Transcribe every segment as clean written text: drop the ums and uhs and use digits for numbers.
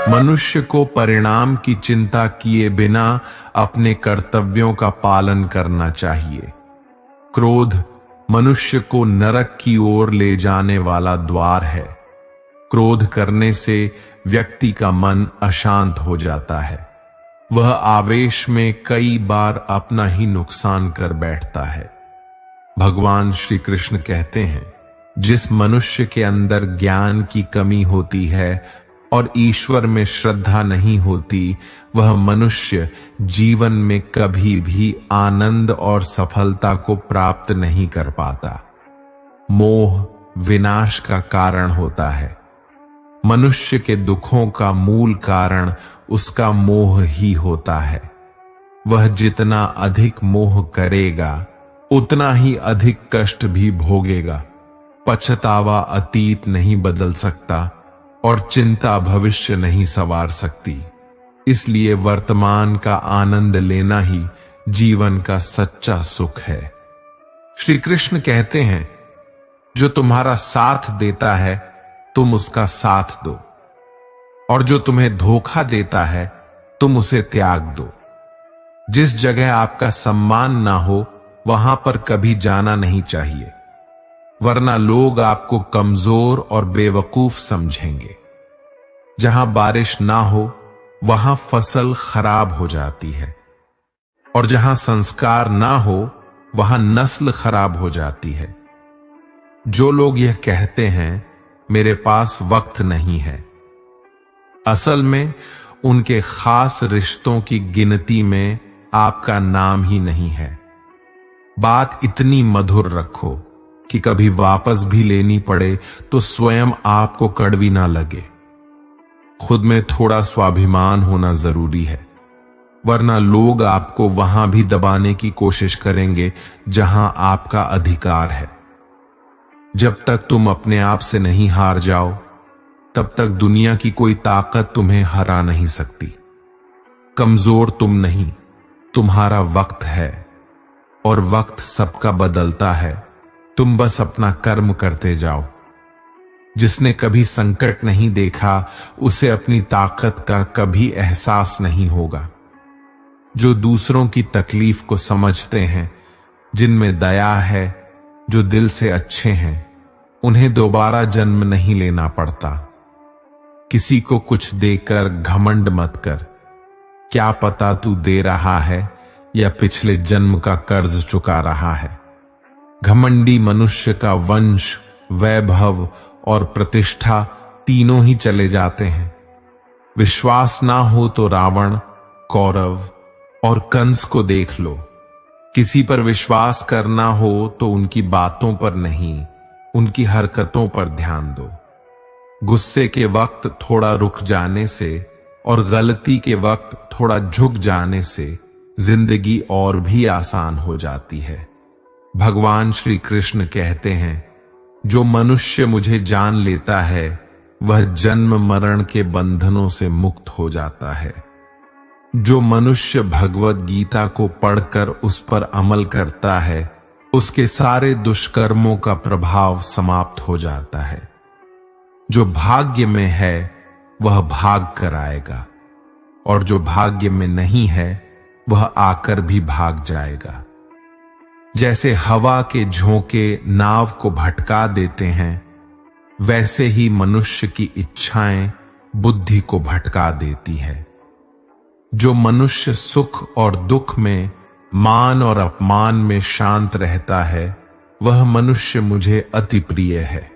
मनुष्य को परिणाम की चिंता किए बिना अपने कर्तव्यों का पालन करना चाहिए। क्रोध मनुष्य को नरक की ओर ले जाने वाला द्वार है। क्रोध करने से व्यक्ति का मन अशांत हो जाता है। वह आवेश में कई बार अपना ही नुकसान कर बैठता है। भगवान श्री कृष्ण कहते हैं, जिस मनुष्य के अंदर ज्ञान की कमी होती है और ईश्वर में श्रद्धा नहीं होती, वह मनुष्य जीवन में कभी भी आनंद और सफलता को प्राप्त नहीं कर पाता। मोह विनाश का कारण होता है। मनुष्य के दुखों का मूल कारण उसका मोह ही होता है। वह जितना अधिक मोह करेगा उतना ही अधिक कष्ट भी भोगेगा। पछतावा अतीत नहीं बदल सकता और चिंता भविष्य नहीं संवार सकती। इसलिए वर्तमान का आनंद लेना ही जीवन का सच्चा सुख है। श्री कृष्ण कहते हैं, जो तुम्हारा साथ देता है तुम उसका साथ दो, और जो तुम्हें धोखा देता है तुम उसे त्याग दो। जिस जगह आपका सम्मान ना हो वहां पर कभी जाना नहीं चाहिए, वरना लोग आपको कमजोर और बेवकूफ समझेंगे। जहां बारिश ना हो वहां फसल खराब हो जाती है, और जहां संस्कार ना हो वहां नस्ल खराब हो जाती है। जो लोग यह कहते हैं मेरे पास वक्त नहीं है, असल में उनके खास रिश्तों की गिनती में आपका नाम ही नहीं है। बात इतनी मधुर रखो कि कभी वापस भी लेनी पड़े तो स्वयं आपको कड़वी ना लगे। खुद में थोड़ा स्वाभिमान होना जरूरी है, वरना लोग आपको वहां भी दबाने की कोशिश करेंगे जहां आपका अधिकार है। जब तक तुम अपने आप से नहीं हार जाओ तब तक दुनिया की कोई ताकत तुम्हें हरा नहीं सकती। कमजोर तुम नहीं, तुम्हारा वक्त है, और वक्त सबका बदलता है। तुम बस अपना कर्म करते जाओ। जिसने कभी संकट नहीं देखा उसे अपनी ताकत का कभी एहसास नहीं होगा। जो दूसरों की तकलीफ को समझते हैं, जिनमें दया है, जो दिल से अच्छे हैं, उन्हें दोबारा जन्म नहीं लेना पड़ता। किसी को कुछ देकर घमंड मत कर। क्या पता तू दे रहा है या पिछले जन्म का कर्ज चुका रहा है। घमंडी मनुष्य का वंश, वैभव और प्रतिष्ठा तीनों ही चले जाते हैं। विश्वास ना हो तो रावण, कौरव और कंस को देख लो। किसी पर विश्वास करना हो तो उनकी बातों पर नहीं, उनकी हरकतों पर ध्यान दो। गुस्से के वक्त थोड़ा रुक जाने से और गलती के वक्त थोड़ा झुक जाने से जिंदगी और भी आसान हो जाती है। भगवान श्री कृष्ण कहते हैं, जो मनुष्य मुझे जान लेता है वह जन्म मरण के बंधनों से मुक्त हो जाता है। जो मनुष्य भगवत गीता को पढ़कर उस पर अमल करता है उसके सारे दुष्कर्मों का प्रभाव समाप्त हो जाता है। जो भाग्य में है वह भाग कर आएगा, और जो भाग्य में नहीं है वह आकर भी भाग जाएगा। जैसे हवा के झोंके नाव को भटका देते हैं, वैसे ही मनुष्य की इच्छाएं बुद्धि को भटका देती है। जो मनुष्य सुख और दुख में, मान और अपमान में शांत रहता है वह मनुष्य मुझे अति प्रिय है।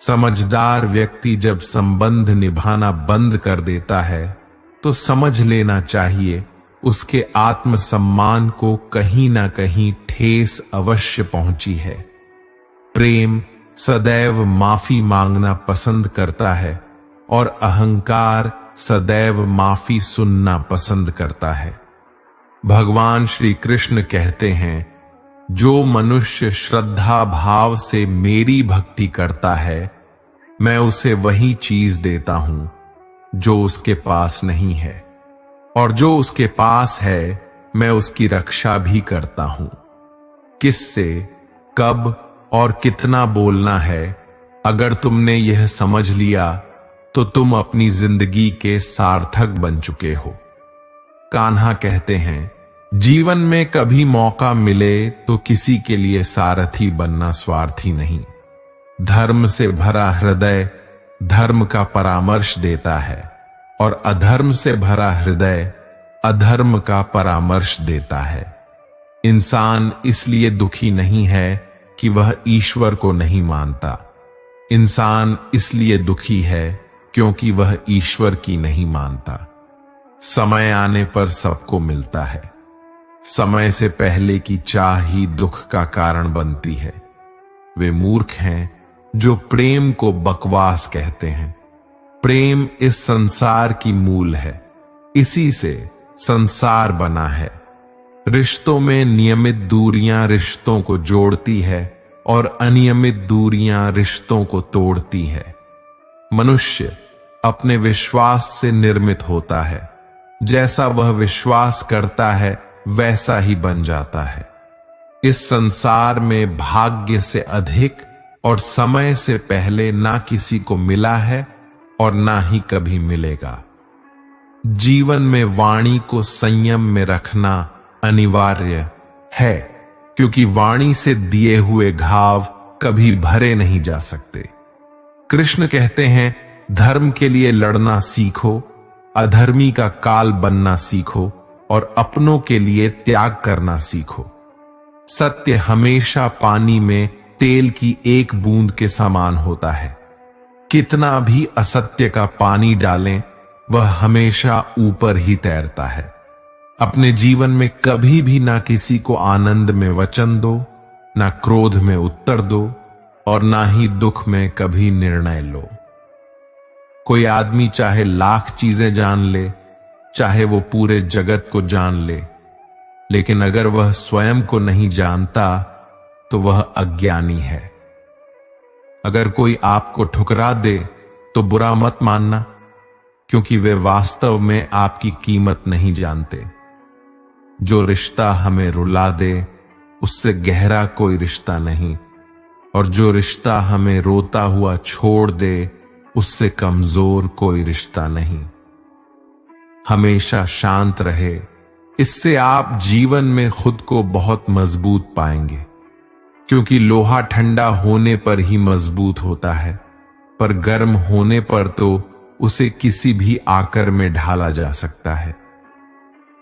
समझदार व्यक्ति जब संबंध निभाना बंद कर देता है तो समझ लेना चाहिए उसके आत्मसम्मान को कहीं ना कहीं ठेस अवश्य पहुंची है। प्रेम सदैव माफी मांगना पसंद करता है और अहंकार सदैव माफी सुनना पसंद करता है। भगवान श्री कृष्ण कहते हैं, जो मनुष्य श्रद्धा भाव से मेरी भक्ति करता है मैं उसे वही चीज देता हूं जो उसके पास नहीं है, और जो उसके पास है मैं उसकी रक्षा भी करता हूं। किससे, कब और कितना बोलना है, अगर तुमने यह समझ लिया तो तुम अपनी जिंदगी के सार्थक बन चुके हो। कान्हा कहते हैं, जीवन में कभी मौका मिले तो किसी के लिए सारथी बनना स्वार्थी नहीं। धर्म से भरा हृदय धर्म का परामर्श देता है और अधर्म से भरा हृदय अधर्म का परामर्श देता है। इंसान इसलिए दुखी नहीं है कि वह ईश्वर को नहीं मानता। इंसान इसलिए दुखी है क्योंकि वह ईश्वर की नहीं मानता। समय आने पर सबको मिलता है। समय से पहले की चाह ही दुख का कारण बनती है। वे मूर्ख हैं जो प्रेम को बकवास कहते हैं। प्रेम इस संसार की मूल है, इसी से संसार बना है। रिश्तों में नियमित दूरियां रिश्तों को जोड़ती है और अनियमित दूरियां रिश्तों को तोड़ती है। मनुष्य अपने विश्वास से निर्मित होता है। जैसा वह विश्वास करता है वैसा ही बन जाता है। इस संसार में भाग्य से अधिक और समय से पहले ना किसी को मिला है और ना ही कभी मिलेगा। जीवन में वाणी को संयम में रखना अनिवार्य है, क्योंकि वाणी से दिए हुए घाव कभी भरे नहीं जा सकते। कृष्ण कहते हैं, धर्म के लिए लड़ना सीखो, अधर्मी का काल बनना सीखो और अपनों के लिए त्याग करना सीखो। सत्य हमेशा पानी में तेल की एक बूंद के समान होता है। कितना भी असत्य का पानी डालें, वह हमेशा ऊपर ही तैरता है। अपने जीवन में कभी भी ना किसी को आनंद में वचन दो, ना क्रोध में उत्तर दो और ना ही दुख में कभी निर्णय लो। कोई आदमी चाहे लाख चीजें जान ले, चाहे वो पूरे जगत को जान ले, लेकिन अगर वह स्वयं को नहीं जानता तो वह अज्ञानी है। अगर कोई आपको ठुकरा दे तो बुरा मत मानना, क्योंकि वे वास्तव में आपकी कीमत नहीं जानते। जो रिश्ता हमें रुला दे उससे गहरा कोई रिश्ता नहीं, और जो रिश्ता हमें रोता हुआ छोड़ दे उससे कमजोर कोई रिश्ता नहीं। हमेशा शांत रहे, इससे आप जीवन में खुद को बहुत मजबूत पाएंगे, क्योंकि लोहा ठंडा होने पर ही मजबूत होता है, पर गर्म होने पर तो उसे किसी भी आकर में ढाला जा सकता है।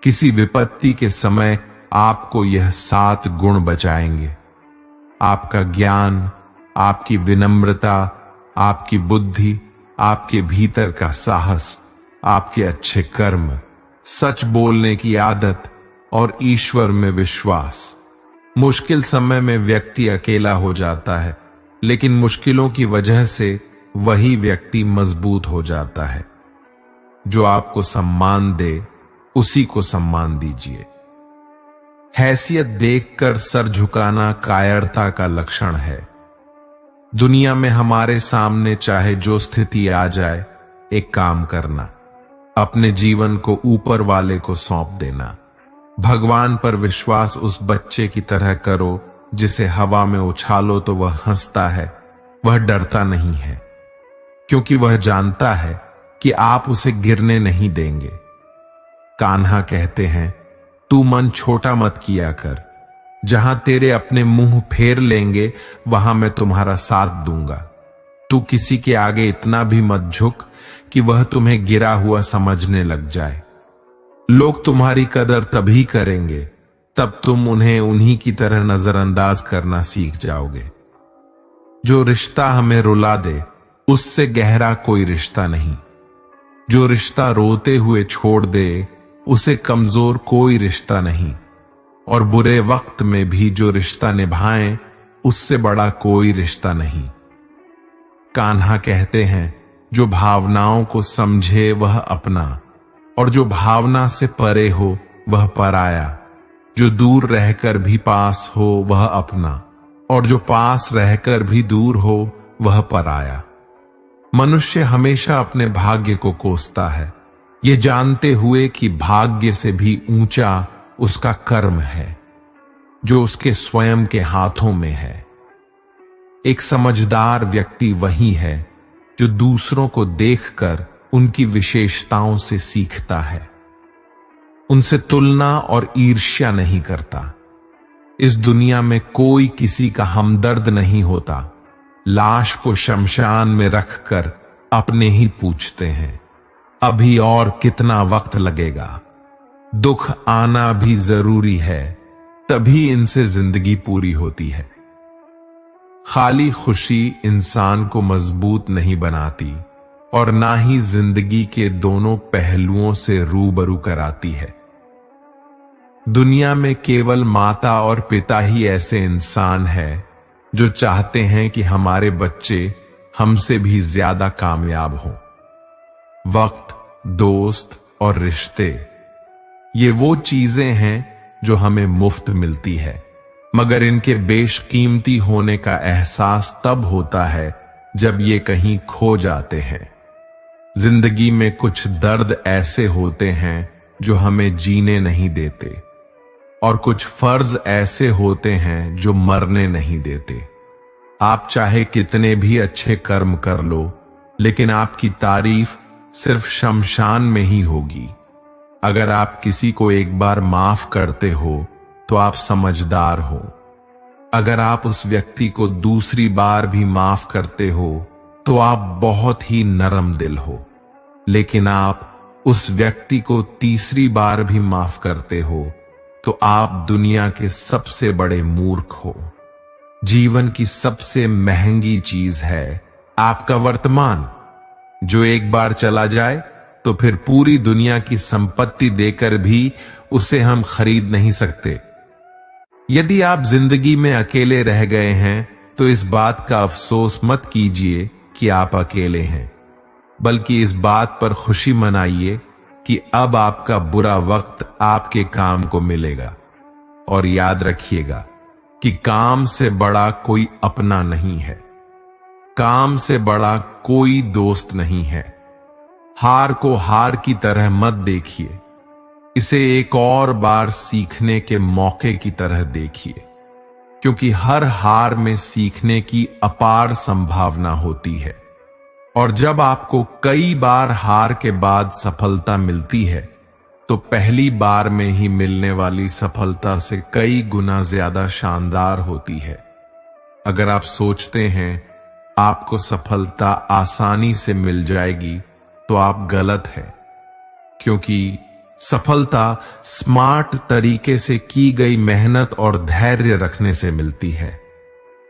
किसी विपत्ति के समय आपको यह 7 गुण बचाएंगे: आपका ज्ञान, आपकी विनम्रता, आपकी बुद्धि, आपके भीतर का साहस, आपके अच्छे कर्म, सच बोलने की आदत और ईश्वर में विश्वास। मुश्किल समय में व्यक्ति अकेला हो जाता है, लेकिन मुश्किलों की वजह से वही व्यक्ति मजबूत हो जाता है। जो आपको सम्मान दे उसी को सम्मान दीजिए। हैसियत देखकर सर झुकाना कायरता का लक्षण है। दुनिया में हमारे सामने चाहे जो स्थिति आ जाए, एक काम करना, अपने जीवन को ऊपर वाले को सौंप देना। भगवान पर विश्वास उस बच्चे की तरह करो जिसे हवा में उछालो तो वह हंसता है, वह डरता नहीं है, क्योंकि वह जानता है कि आप उसे गिरने नहीं देंगे। कान्हा कहते हैं, तू मन छोटा मत किया कर। जहां तेरे अपने मुंह फेर लेंगे वहां मैं तुम्हारा साथ दूंगा। तू किसी के आगे इतना भी मत झुक कि वह तुम्हें गिरा हुआ समझने लग जाए। लोग तुम्हारी कदर तभी करेंगे तब तुम उन्हें उन्हीं की तरह नजरअंदाज करना सीख जाओगे। जो रिश्ता हमें रुला दे उससे गहरा कोई रिश्ता नहीं। जो रिश्ता रोते हुए छोड़ दे उसे कमजोर कोई रिश्ता नहीं, और बुरे वक्त में भी जो रिश्ता निभाएं उससे बड़ा कोई रिश्ता नहीं। कान्हा कहते हैं, जो भावनाओं को समझे वह अपना, और जो भावना से परे हो वह पराया। जो दूर रहकर भी पास हो वह अपना, और जो पास रहकर भी दूर हो वह पराया। मनुष्य हमेशा अपने भाग्य को कोसता है, ये जानते हुए कि भाग्य से भी ऊंचा उसका कर्म है, जो उसके स्वयं के हाथों में है। एक समझदार व्यक्ति वही है जो दूसरों को देखकर उनकी विशेषताओं से सीखता है, उनसे तुलना और ईर्ष्या नहीं करता। इस दुनिया में कोई किसी का हमदर्द नहीं होता। लाश को शमशान में रखकर अपने ही पूछते हैं, अभी और कितना वक्त लगेगा। दुख आना भी जरूरी है, तभी इनसे जिंदगी पूरी होती है। खाली खुशी इंसान को मजबूत नहीं बनाती और ना ही जिंदगी के दोनों पहलुओं से रूबरू कराती है। दुनिया में केवल माता और पिता ही ऐसे इंसान हैं जो चाहते हैं कि हमारे बच्चे हमसे भी ज्यादा कामयाब हों। वक्त, दोस्त और रिश्ते, ये वो चीजें हैं जो हमें मुफ्त मिलती है, मगर इनके बेशकीमती होने का एहसास तब होता है जब ये कहीं खो जाते हैं। जिंदगी में कुछ दर्द ऐसे होते हैं जो हमें जीने नहीं देते, और कुछ फर्ज ऐसे होते हैं जो मरने नहीं देते। आप चाहे कितने भी अच्छे कर्म कर लो, लेकिन आपकी तारीफ सिर्फ शमशान में ही होगी। अगर आप किसी को एक बार माफ करते हो तो आप समझदार हो। अगर आप उस व्यक्ति को दूसरी बार भी माफ करते हो तो आप बहुत ही नरम दिल हो। लेकिन आप उस व्यक्ति को तीसरी बार भी माफ करते हो तो आप दुनिया के सबसे बड़े मूर्ख हो। जीवन की सबसे महंगी चीज है आपका वर्तमान, जो एक बार चला जाए तो फिर पूरी दुनिया की संपत्ति देकर भी उसे हम खरीद नहीं सकते। यदि आप जिंदगी में अकेले रह गए हैं तो इस बात का अफसोस मत कीजिए कि आप अकेले हैं, बल्कि इस बात पर खुशी मनाइए कि अब आपका बुरा वक्त आपके काम को मिलेगा। और याद रखिएगा कि काम से बड़ा कोई अपना नहीं है, काम से बड़ा कोई दोस्त नहीं है। हार को हार की तरह मत देखिए, इसे एक और बार सीखने के मौके की तरह देखिए, क्योंकि हर हार में सीखने की अपार संभावना होती है। और जब आपको कई बार हार के बाद सफलता मिलती है तो पहली बार में ही मिलने वाली सफलता से कई गुना ज्यादा शानदार होती है। अगर आप सोचते हैं आपको सफलता आसानी से मिल जाएगी तो आप गलत हैं, क्योंकि सफलता स्मार्ट तरीके से की गई मेहनत और धैर्य रखने से मिलती है।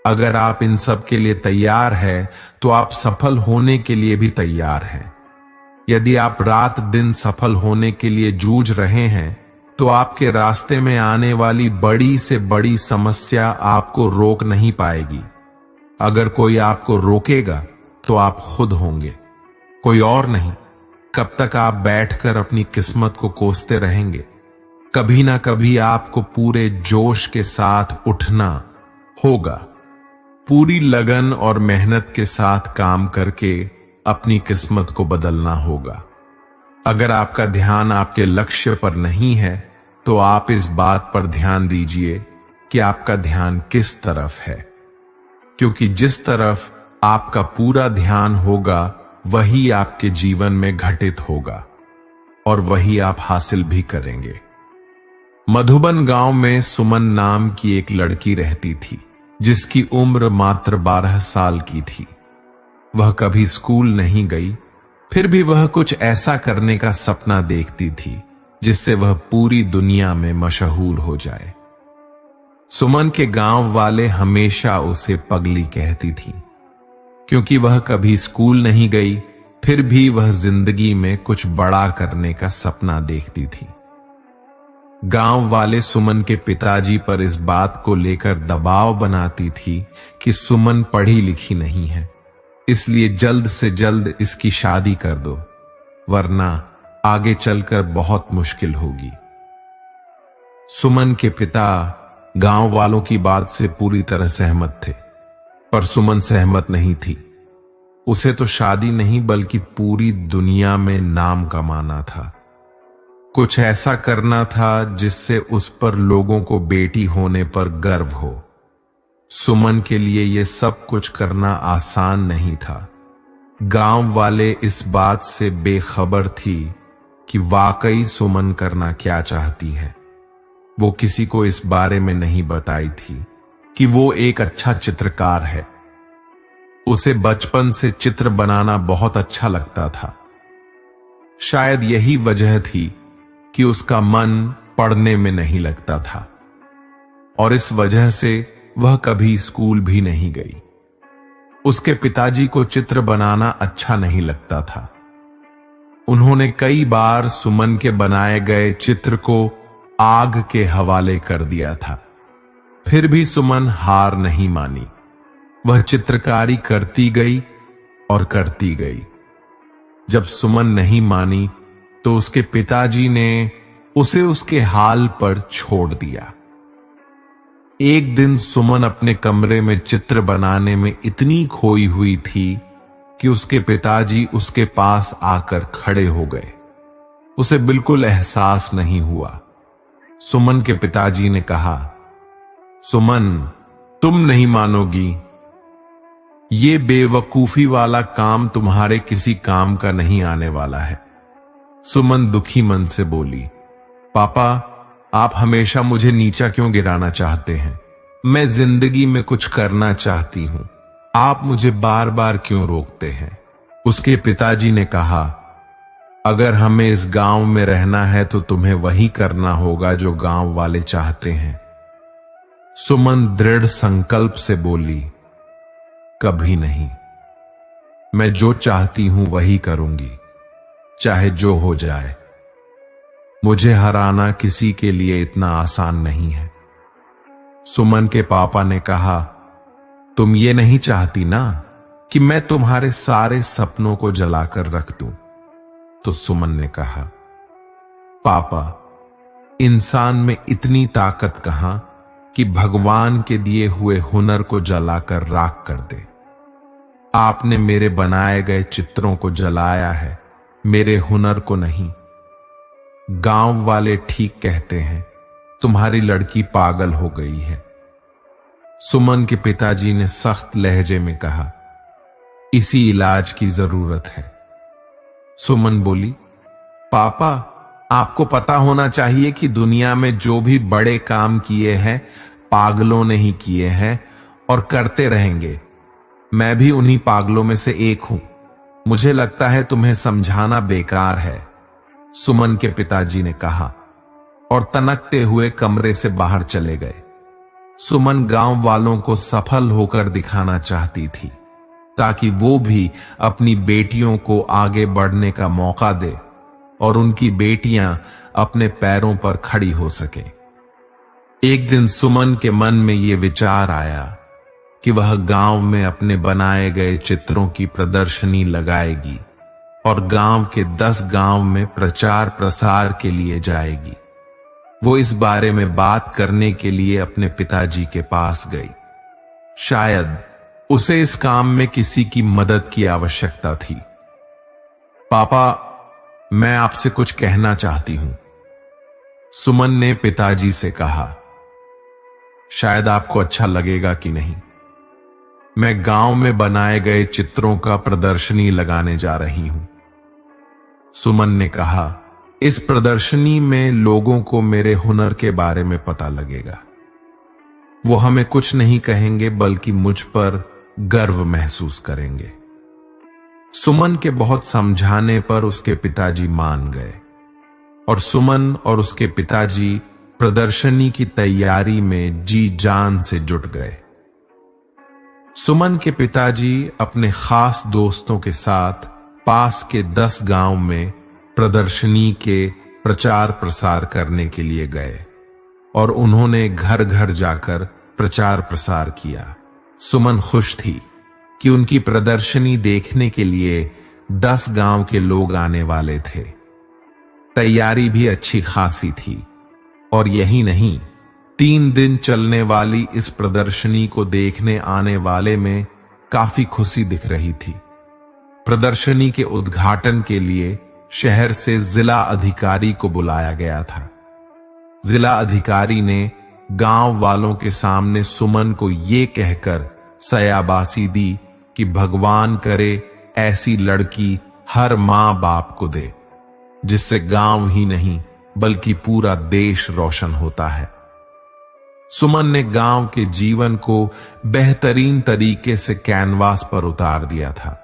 अगर आप इन सब के लिए तैयार हैं तो आप सफल होने के लिए भी तैयार हैं। यदि आप रात दिन सफल होने के लिए जूझ रहे हैं तो आपके रास्ते में आने वाली बड़ी से बड़ी समस्या आपको रोक नहीं पाएगी। अगर कोई आपको रोकेगा तो आप खुद होंगे, कोई और नहीं। कब तक आप बैठकर अपनी किस्मत को कोसते रहेंगे? कभी ना कभी आपको पूरे जोश के साथ उठना होगा, पूरी लगन और मेहनत के साथ काम करके अपनी किस्मत को बदलना होगा। अगर आपका ध्यान आपके लक्ष्य पर नहीं है तो आप इस बात पर ध्यान दीजिए कि आपका ध्यान किस तरफ है, क्योंकि जिस तरफ आपका पूरा ध्यान होगा वही आपके जीवन में घटित होगा और वही आप हासिल भी करेंगे। मधुबन गांव में सुमन नाम की एक लड़की रहती थी, जिसकी उम्र मात्र 12 साल की थी। वह कभी स्कूल नहीं गई, फिर भी वह कुछ ऐसा करने का सपना देखती थी जिससे वह पूरी दुनिया में मशहूर हो जाए। सुमन के गांव वाले हमेशा उसे पगली कहती थी, क्योंकि वह कभी स्कूल नहीं गई, फिर भी वह जिंदगी में कुछ बड़ा करने का सपना देखती थी। गांव वाले सुमन के पिताजी पर इस बात को लेकर दबाव बनाती थी कि सुमन पढ़ी लिखी नहीं है, इसलिए जल्द से जल्द इसकी शादी कर दो, वरना आगे चलकर बहुत मुश्किल होगी। सुमन के पिता गांव वालों की बात से पूरी तरह सहमत थे, पर सुमन सहमत नहीं थी। उसे तो शादी नहीं बल्कि पूरी दुनिया में नाम कमाना था। कुछ ऐसा करना था जिससे उस पर लोगों को बेटी होने पर गर्व हो। सुमन के लिए यह सब कुछ करना आसान नहीं था। गांव वाले इस बात से बेखबर थी कि वाकई सुमन करना क्या चाहती है। वो किसी को इस बारे में नहीं बताई थी कि वो एक अच्छा चित्रकार है। उसे बचपन से चित्र बनाना बहुत अच्छा लगता था। शायद यही वजह थी कि उसका मन पढ़ने में नहीं लगता था और इस वजह से वह कभी स्कूल भी नहीं गई। उसके पिताजी को चित्र बनाना अच्छा नहीं लगता था। उन्होंने कई बार सुमन के बनाए गए चित्र को आग के हवाले कर दिया था, फिर भी सुमन हार नहीं मानी। वह चित्रकारी करती गई और करती गई। जब सुमन नहीं मानी तो उसके पिताजी ने उसे उसके हाल पर छोड़ दिया। एक दिन सुमन अपने कमरे में चित्र बनाने में इतनी खोई हुई थी कि उसके पिताजी उसके पास आकर खड़े हो गए। उसे बिल्कुल एहसास नहीं हुआ। सुमन के पिताजी ने कहा, सुमन, तुम नहीं मानोगी, ये बेवकूफी वाला काम तुम्हारे किसी काम का नहीं आने वाला है। सुमन दुखी मन से बोली, पापा, आप हमेशा मुझे नीचा क्यों गिराना चाहते हैं? मैं जिंदगी में कुछ करना चाहती हूं, आप मुझे बार बार क्यों रोकते हैं? उसके पिताजी ने कहा, अगर हमें इस गांव में रहना है तो तुम्हें वही करना होगा जो गांव वाले चाहते हैं। सुमन दृढ़ संकल्प से बोली, कभी नहीं, मैं जो चाहती हूं वही करूंगी, चाहे जो हो जाए। मुझे हराना किसी के लिए इतना आसान नहीं है। सुमन के पापा ने कहा, तुम ये नहीं चाहती ना कि मैं तुम्हारे सारे सपनों को जलाकर रख दूं? तो सुमन ने कहा, पापा, इंसान में इतनी ताकत कहां कि भगवान के दिए हुए हुनर को जलाकर राख कर दे। आपने मेरे बनाए गए चित्रों को जलाया है, मेरे हुनर को नहीं। गांव वाले ठीक कहते हैं, तुम्हारी लड़की पागल हो गई है। सुमन के पिताजी ने सख्त लहजे में कहा, इसी इलाज की जरूरत है। सुमन बोली, पापा, आपको पता होना चाहिए कि दुनिया में जो भी बड़े काम किए हैं पागलों ने ही किए हैं और करते रहेंगे। मैं भी उन्हीं पागलों में से एक हूं। मुझे लगता है तुम्हें समझाना बेकार है, सुमन के पिताजी ने कहा और तनकते हुए कमरे से बाहर चले गए। सुमन गांव वालों को सफल होकर दिखाना चाहती थी ताकि वो भी अपनी बेटियों को आगे बढ़ने का मौका दे और उनकी बेटियां अपने पैरों पर खड़ी हो सके। एक दिन सुमन के मन में यह विचार आया कि वह गांव में अपने बनाए गए चित्रों की प्रदर्शनी लगाएगी और गांव के 10 गांव में प्रचार प्रसार के लिए जाएगी। वो इस बारे में बात करने के लिए अपने पिताजी के पास गई। शायद उसे इस काम में किसी की मदद की आवश्यकता थी। पापा, मैं आपसे कुछ कहना चाहती हूं, सुमन ने पिताजी से कहा। शायद आपको अच्छा लगेगा कि नहीं, मैं गांव में बनाए गए चित्रों का प्रदर्शनी लगाने जा रही हूं। सुमन ने कहा, इस प्रदर्शनी में लोगों को मेरे हुनर के बारे में पता लगेगा। वो हमें कुछ नहीं कहेंगे बल्कि मुझ पर गर्व महसूस करेंगे। सुमन के बहुत समझाने पर उसके पिताजी मान गए और सुमन और उसके पिताजी प्रदर्शनी की तैयारी में जी जान से जुट गए। सुमन के पिताजी अपने खास दोस्तों के साथ पास के 10 गांव में प्रदर्शनी के प्रचार प्रसार करने के लिए गए और उन्होंने घर घर जाकर प्रचार प्रसार किया। सुमन खुश थी कि उनकी प्रदर्शनी देखने के लिए 10 गांव के लोग आने वाले थे। तैयारी भी अच्छी खासी थी और यही नहीं, 3 दिन चलने वाली इस प्रदर्शनी को देखने आने वाले में काफी खुशी दिख रही थी। प्रदर्शनी के उद्घाटन के लिए शहर से जिला अधिकारी को बुलाया गया था। जिला अधिकारी ने गांव वालों के सामने सुमन को ये कहकर सयाबासी दी कि भगवान करे ऐसी लड़की हर मां बाप को दे, जिससे गांव ही नहीं बल्कि पूरा देश रोशन होता है। सुमन ने गांव के जीवन को बेहतरीन तरीके से कैनवास पर उतार दिया था।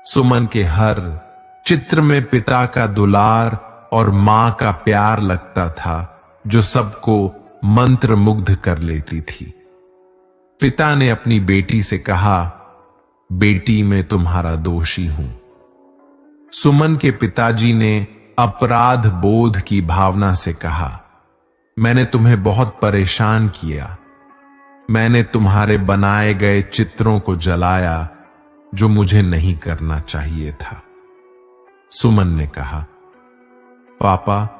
सुमन के हर चित्र में पिता का दुलार और मां का प्यार लगता था, जो सबको मंत्रमुग्ध कर लेती थी। पिता ने अपनी बेटी से कहा, बेटी मैं तुम्हारा दोषी हूं। सुमन के पिताजी ने अपराध बोध की भावना से कहा, मैंने तुम्हें बहुत परेशान किया। मैंने तुम्हारे बनाए गए चित्रों को जलाया, जो मुझे नहीं करना चाहिए था। सुमन ने कहा, पापा,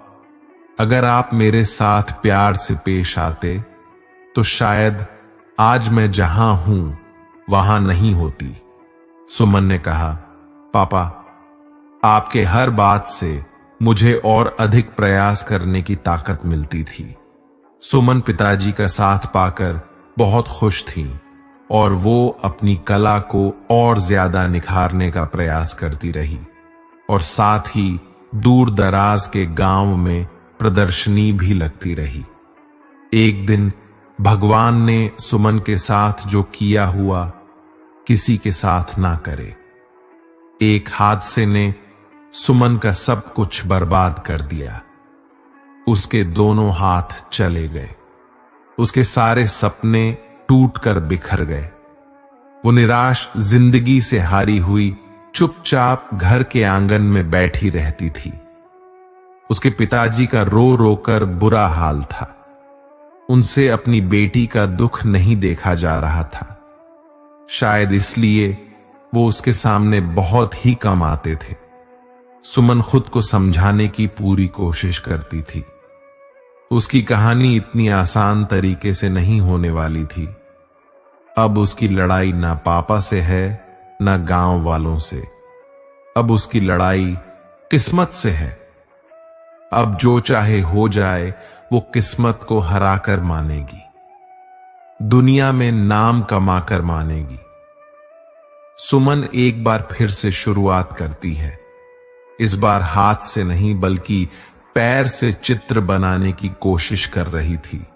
अगर आप मेरे साथ प्यार से पेश आते तो शायद आज मैं जहां हूं वहां नहीं होती। सुमन ने कहा, पापा, आपके हर बात से मुझे और अधिक प्रयास करने की ताकत मिलती थी। सुमन पिताजी का साथ पाकर बहुत खुश थी और वो अपनी कला को और ज्यादा निखारने का प्रयास करती रही और साथ ही दूर दराज के गांव में प्रदर्शनी भी लगती रही। एक दिन भगवान ने सुमन के साथ जो किया हुआ किसी के साथ ना करे। एक हादसे ने सुमन का सब कुछ बर्बाद कर दिया। उसके दोनों हाथ चले गए। उसके सारे सपने टूटकर बिखर गए। वो निराश जिंदगी से हारी हुई चुपचाप घर के आंगन में बैठी रहती थी। उसके पिताजी का रो रो कर बुरा हाल था। उनसे अपनी बेटी का दुख नहीं देखा जा रहा था। शायद इसलिए वो उसके सामने बहुत ही कम आते थे। सुमन खुद को समझाने की पूरी कोशिश करती थी। उसकी कहानी इतनी आसान तरीके से नहीं होने वाली थी। अब उसकी लड़ाई ना पापा से है ना गांव वालों से। अब उसकी लड़ाई किस्मत से है। अब जो चाहे हो जाए वो किस्मत को हराकर मानेगी, दुनिया में नाम कमाकर मानेगी। सुमन एक बार फिर से शुरुआत करती है। इस बार हाथ से नहीं बल्कि पैर से चित्र बनाने की कोशिश कर रही थी,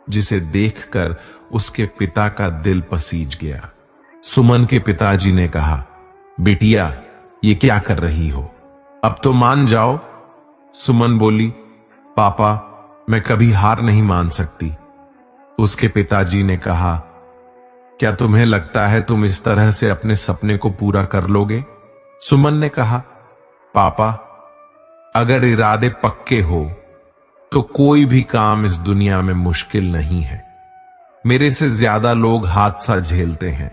जिसे देखकर उसके पिता का दिल पसीज गया। सुमन के पिताजी ने कहा, बिटिया, ये क्या कर रही हो? अब तो मान जाओ। सुमन बोली, पापा, मैं कभी हार नहीं मान सकती। उसके पिताजी ने कहा, क्या तुम्हें लगता है तुम इस तरह से अपने सपने को पूरा कर लोगे? सुमन ने कहा, पापा, अगर इरादे पक्के हो तो कोई भी काम इस दुनिया में मुश्किल नहीं है। मेरे से ज्यादा लोग हादसा झेलते हैं,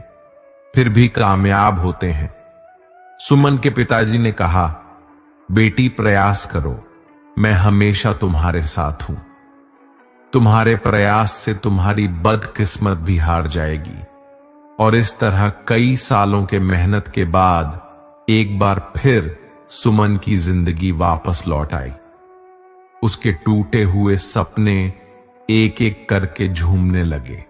फिर भी कामयाब होते हैं। सुमन के पिताजी ने कहा, बेटी, प्रयास करो, मैं हमेशा तुम्हारे साथ हूं। तुम्हारे प्रयास से तुम्हारी बदकिस्मत भी हार जाएगी। और इस तरह कई सालों के मेहनत के बाद एक बार फिर सुमन की जिंदगी वापस लौट आई। उसके टूटे हुए सपने एक एक करके झूमने लगे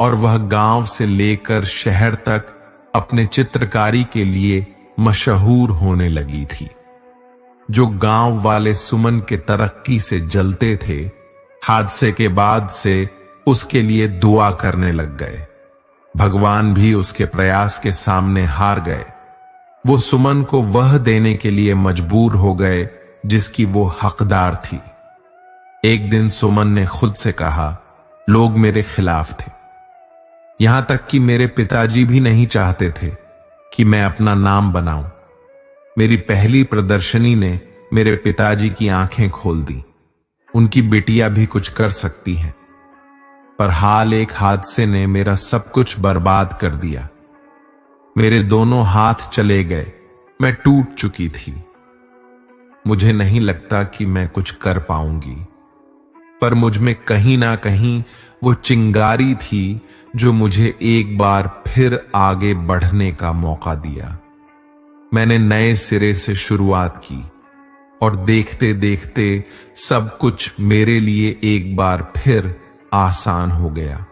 और वह गांव से लेकर शहर तक अपने चित्रकारी के लिए मशहूर होने लगी थी। जो गांव वाले सुमन के तरक्की से जलते थे, हादसे के बाद से उसके लिए दुआ करने लग गए। भगवान भी उसके प्रयास के सामने हार गए। वो सुमन को वह देने के लिए मजबूर हो गए जिसकी वो हकदार थी। एक दिन सुमन ने खुद से कहा, लोग मेरे खिलाफ थे। यहां तक कि मेरे पिताजी भी नहीं चाहते थे कि मैं अपना नाम बनाऊं। मेरी पहली प्रदर्शनी ने मेरे पिताजी की आंखें खोल दी। उनकी बिटिया भी कुछ कर सकती है। पर हाल एक हादसे ने मेरा सब कुछ बर्बाद कर दिया। मेरे दोनों हाथ चले गए। मैं टूट चुकी थी। मुझे नहीं लगता कि मैं कुछ कर पाऊंगी। पर मुझ में कहीं ना कहीं वो चिंगारी थी जो मुझे एक बार फिर आगे बढ़ने का मौका दिया। मैंने नए सिरे से शुरुआत की और देखते देखते सब कुछ मेरे लिए एक बार फिर आसान हो गया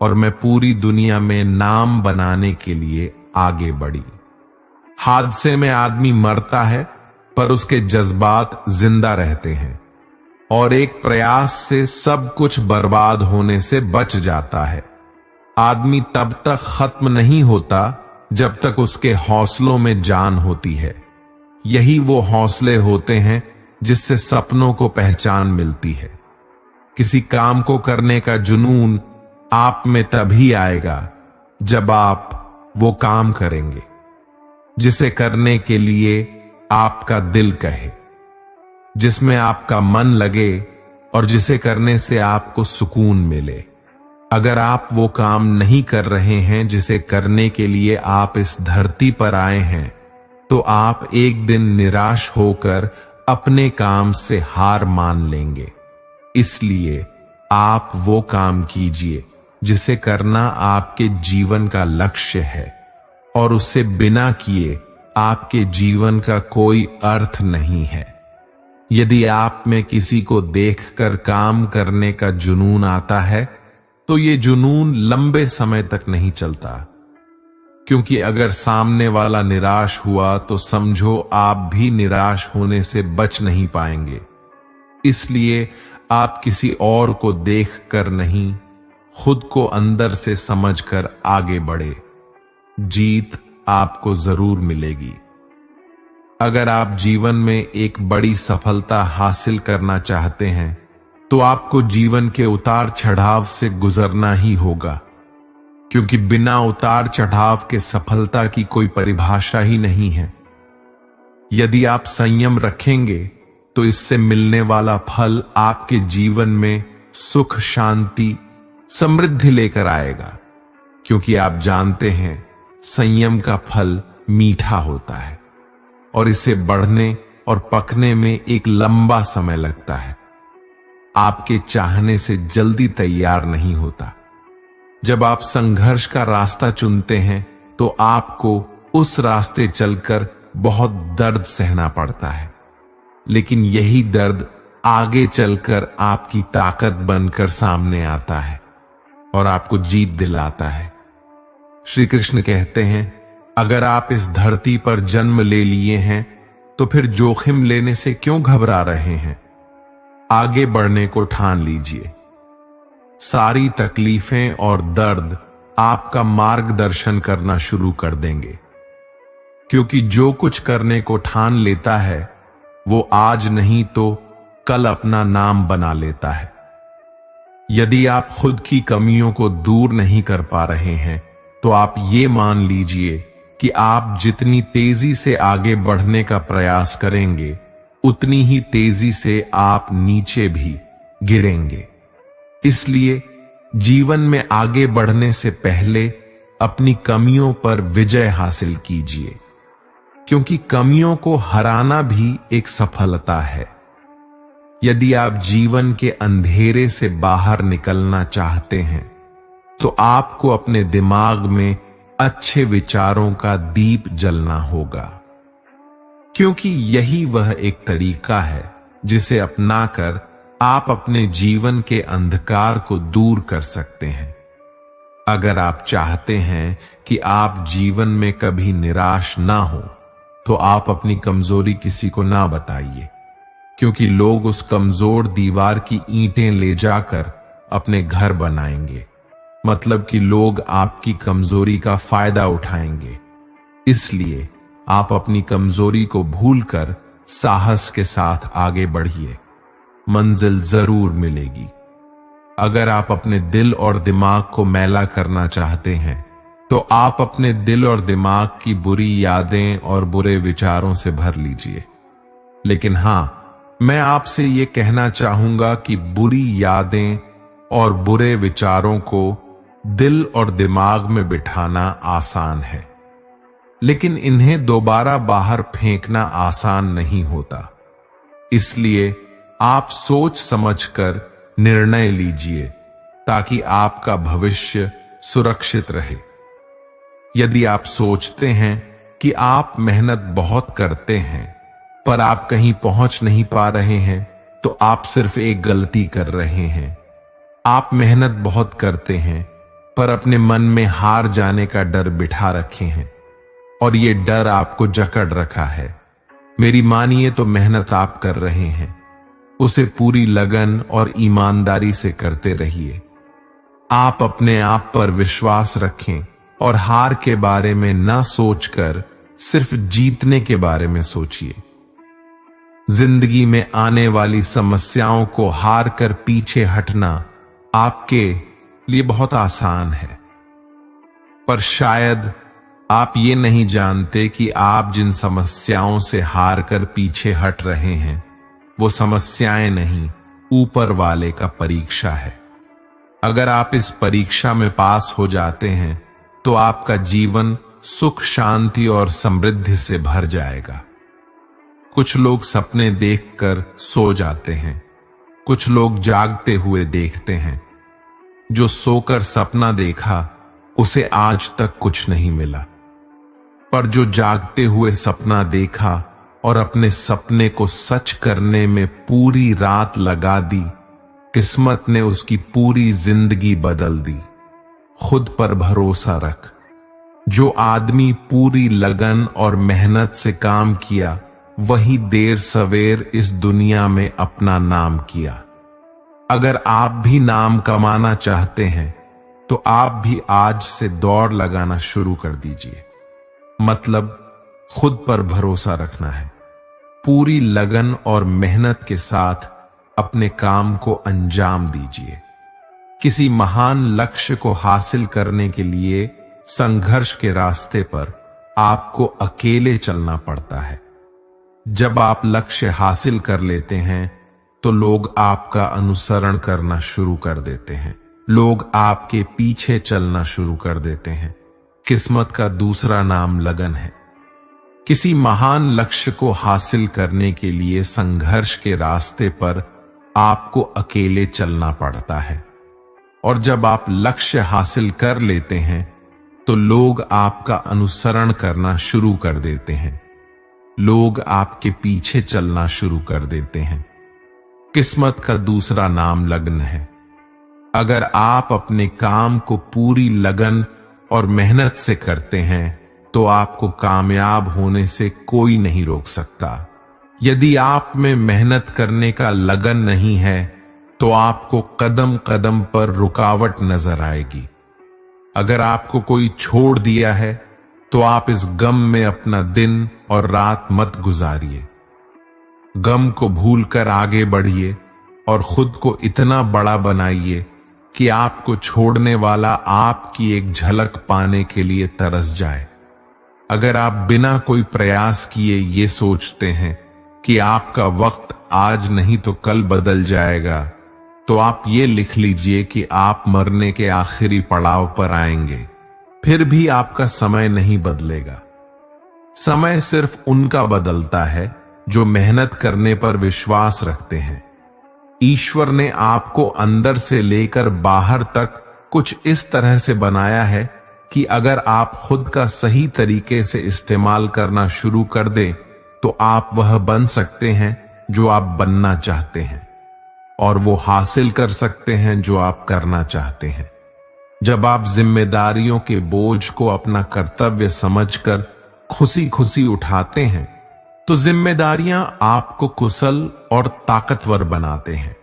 और मैं पूरी दुनिया में नाम बनाने के लिए आगे बढ़ी। हादसे में आदमी मरता है पर उसके जज्बात जिंदा रहते हैं, और एक प्रयास से सब कुछ बर्बाद होने से बच जाता है। आदमी तब तक खत्म नहीं होता जब तक उसके हौसलों में जान होती है। यही वो हौसले होते हैं जिससे सपनों को पहचान मिलती है। किसी काम को करने का जुनून आप में तभी आएगा जब आप वो काम करेंगे जिसे करने के लिए आपका दिल कहे, जिसमें आपका मन लगे और जिसे करने से आपको सुकून मिले। अगर आप वो काम नहीं कर रहे हैं जिसे करने के लिए आप इस धरती पर आए हैं, तो आप एक दिन निराश होकर अपने काम से हार मान लेंगे। इसलिए आप वो काम कीजिए जिसे करना आपके जीवन का लक्ष्य है, और उससे बिना किए आपके जीवन का कोई अर्थ नहीं है। यदि आप में किसी को देखकर काम करने का जुनून आता है, तो ये जुनून लंबे समय तक नहीं चलता, क्योंकि अगर सामने वाला निराश हुआ तो समझो आप भी निराश होने से बच नहीं पाएंगे। इसलिए आप किसी और को देखकर नहीं, खुद को अंदर से समझकर आगे बढ़े। जीत आपको जरूर मिलेगी। अगर आप जीवन में एक बड़ी सफलता हासिल करना चाहते हैं, तो आपको जीवन के उतार चढ़ाव से गुजरना ही होगा, क्योंकि बिना उतार चढ़ाव के सफलता की कोई परिभाषा ही नहीं है। यदि आप संयम रखेंगे तो इससे मिलने वाला फल आपके जीवन में सुख, शांति, समृद्धि लेकर आएगा, क्योंकि आप जानते हैं संयम का फल मीठा होता है और इसे बढ़ने और पकने में एक लंबा समय लगता है। आपके चाहने से जल्दी तैयार नहीं होता। जब आप संघर्ष का रास्ता चुनते हैं तो आपको उस रास्ते चलकर बहुत दर्द सहना पड़ता है, लेकिन यही दर्द आगे चलकर आपकी ताकत बनकर सामने आता है और आपको जीत दिलाता है। श्री कृष्ण कहते हैं, अगर आप इस धरती पर जन्म ले लिए हैं तो फिर जोखिम लेने से क्यों घबरा रहे हैं? आगे बढ़ने को ठान लीजिए। सारी तकलीफें और दर्द आपका मार्गदर्शन करना शुरू कर देंगे, क्योंकि जो कुछ करने को ठान लेता है वो आज नहीं तो कल अपना नाम बना लेता है। यदि आप खुद की कमियों को दूर नहीं कर पा रहे हैं, तो आप ये मान लीजिए कि आप जितनी तेजी से आगे बढ़ने का प्रयास करेंगे, उतनी ही तेजी से आप नीचे भी गिरेंगे। इसलिए जीवन में आगे बढ़ने से पहले अपनी कमियों पर विजय हासिल कीजिए, क्योंकि कमियों को हराना भी एक सफलता है। यदि आप जीवन के अंधेरे से बाहर निकलना चाहते हैं, तो आपको अपने दिमाग में अच्छे विचारों का दीप जलना होगा, क्योंकि यही वह एक तरीका है जिसे अपनाकर आप अपने जीवन के अंधकार को दूर कर सकते हैं। अगर आप चाहते हैं कि आप जीवन में कभी निराश ना हो, तो आप अपनी कमजोरी किसी को ना बताइए, क्योंकि लोग उस कमजोर दीवार की ईंटें ले जाकर अपने घर बनाएंगे। मतलब कि लोग आपकी कमजोरी का फायदा उठाएंगे। इसलिए आप अपनी कमजोरी को भूलकर साहस के साथ आगे बढ़िए, मंजिल जरूर मिलेगी। अगर आप अपने दिल और दिमाग को मैला करना चाहते हैं, तो आप अपने दिल और दिमाग की बुरी यादें और बुरे विचारों से भर लीजिए। लेकिन हां, मैं आपसे ये कहना चाहूंगा कि बुरी यादें और बुरे विचारों को दिल और दिमाग में बिठाना आसान है, लेकिन इन्हें दोबारा बाहर फेंकना आसान नहीं होता। इसलिए आप सोच समझकर निर्णय लीजिए, ताकि आपका भविष्य सुरक्षित रहे। यदि आप सोचते हैं कि आप मेहनत बहुत करते हैं पर आप कहीं पहुंच नहीं पा रहे हैं, तो आप सिर्फ एक गलती कर रहे हैं। आप मेहनत बहुत करते हैं पर अपने मन में हार जाने का डर बिठा रखे हैं। और ये डर आपको जकड़ रखा है। मेरी मानिए तो मेहनत आप कर रहे हैं, उसे पूरी लगन और ईमानदारी से करते रहिए। आप अपने आप पर विश्वास रखें और हार के बारे में ना सोचकर सिर्फ जीतने के बारे में सोचिए। जिंदगी में आने वाली समस्याओं को हार कर पीछे हटना आपके लिए बहुत आसान है, पर शायद आप ये नहीं जानते कि आप जिन समस्याओं से हार कर पीछे हट रहे हैं, वो समस्याएं नहीं, ऊपर वाले का परीक्षा है। अगर आप इस परीक्षा में पास हो जाते हैं तो आपका जीवन सुख, शांति और समृद्धि से भर जाएगा। कुछ लोग सपने देखकर सो जाते हैं, कुछ लोग जागते हुए देखते हैं। जो सोकर सपना देखा उसे आज तक कुछ नहीं मिला, पर जो जागते हुए सपना देखा और अपने सपने को सच करने में पूरी रात लगा दी, किस्मत ने उसकी पूरी जिंदगी बदल दी। खुद पर भरोसा रख। जो आदमी पूरी लगन और मेहनत से काम किया, वही देर सवेर इस दुनिया में अपना नाम किया। अगर आप भी नाम कमाना चाहते हैं तो आप भी आज से दौड़ लगाना शुरू कर दीजिए। मतलब खुद पर भरोसा रखना है। पूरी लगन और मेहनत के साथ अपने काम को अंजाम दीजिए। किसी महान लक्ष्य को हासिल करने के लिए संघर्ष के रास्ते पर आपको अकेले चलना पड़ता है। जब आप लक्ष्य हासिल कर लेते हैं तो लोग आपका अनुसरण करना शुरू कर देते हैं, लोग आपके पीछे चलना शुरू कर देते हैं। किस्मत का दूसरा नाम लगन है। किसी महान लक्ष्य को हासिल करने के लिए संघर्ष के रास्ते पर आपको अकेले चलना पड़ता है, और जब आप लक्ष्य हासिल कर लेते हैं तो लोग आपका अनुसरण करना शुरू कर देते हैं, लोग आपके पीछे चलना शुरू कर देते हैं। किस्मत का दूसरा नाम लगन है। अगर आप अपने काम को पूरी लगन और मेहनत से करते हैं तो आपको कामयाब होने से कोई नहीं रोक सकता। यदि आप में मेहनत करने का लगन नहीं है तो आपको कदम कदम पर रुकावट नजर आएगी। अगर आपको कोई छोड़ दिया है तो आप इस गम में अपना दिन और रात मत गुजारिए। गम को भूलकर आगे बढ़िए और खुद को इतना बड़ा बनाइए कि आपको छोड़ने वाला आपकी एक झलक पाने के लिए तरस जाए। अगर आप बिना कोई प्रयास किए ये सोचते हैं कि आपका वक्त आज नहीं तो कल बदल जाएगा, तो आप ये लिख लीजिए कि आप मरने के आखिरी पड़ाव पर आएंगे, फिर भी आपका समय नहीं बदलेगा। समय सिर्फ उनका बदलता है जो मेहनत करने पर विश्वास रखते हैं। ईश्वर ने आपको अंदर से लेकर बाहर तक कुछ इस तरह से बनाया है कि अगर आप खुद का सही तरीके से इस्तेमाल करना शुरू कर दें तो आप वह बन सकते हैं जो आप बनना चाहते हैं, और वो हासिल कर सकते हैं जो आप करना चाहते हैं। जब आप जिम्मेदारियों के बोझ को अपना कर्तव्य समझकर खुशी खुशी उठाते हैं तो जिम्मेदारियां आपको कुशल और ताकतवर बनाते हैं,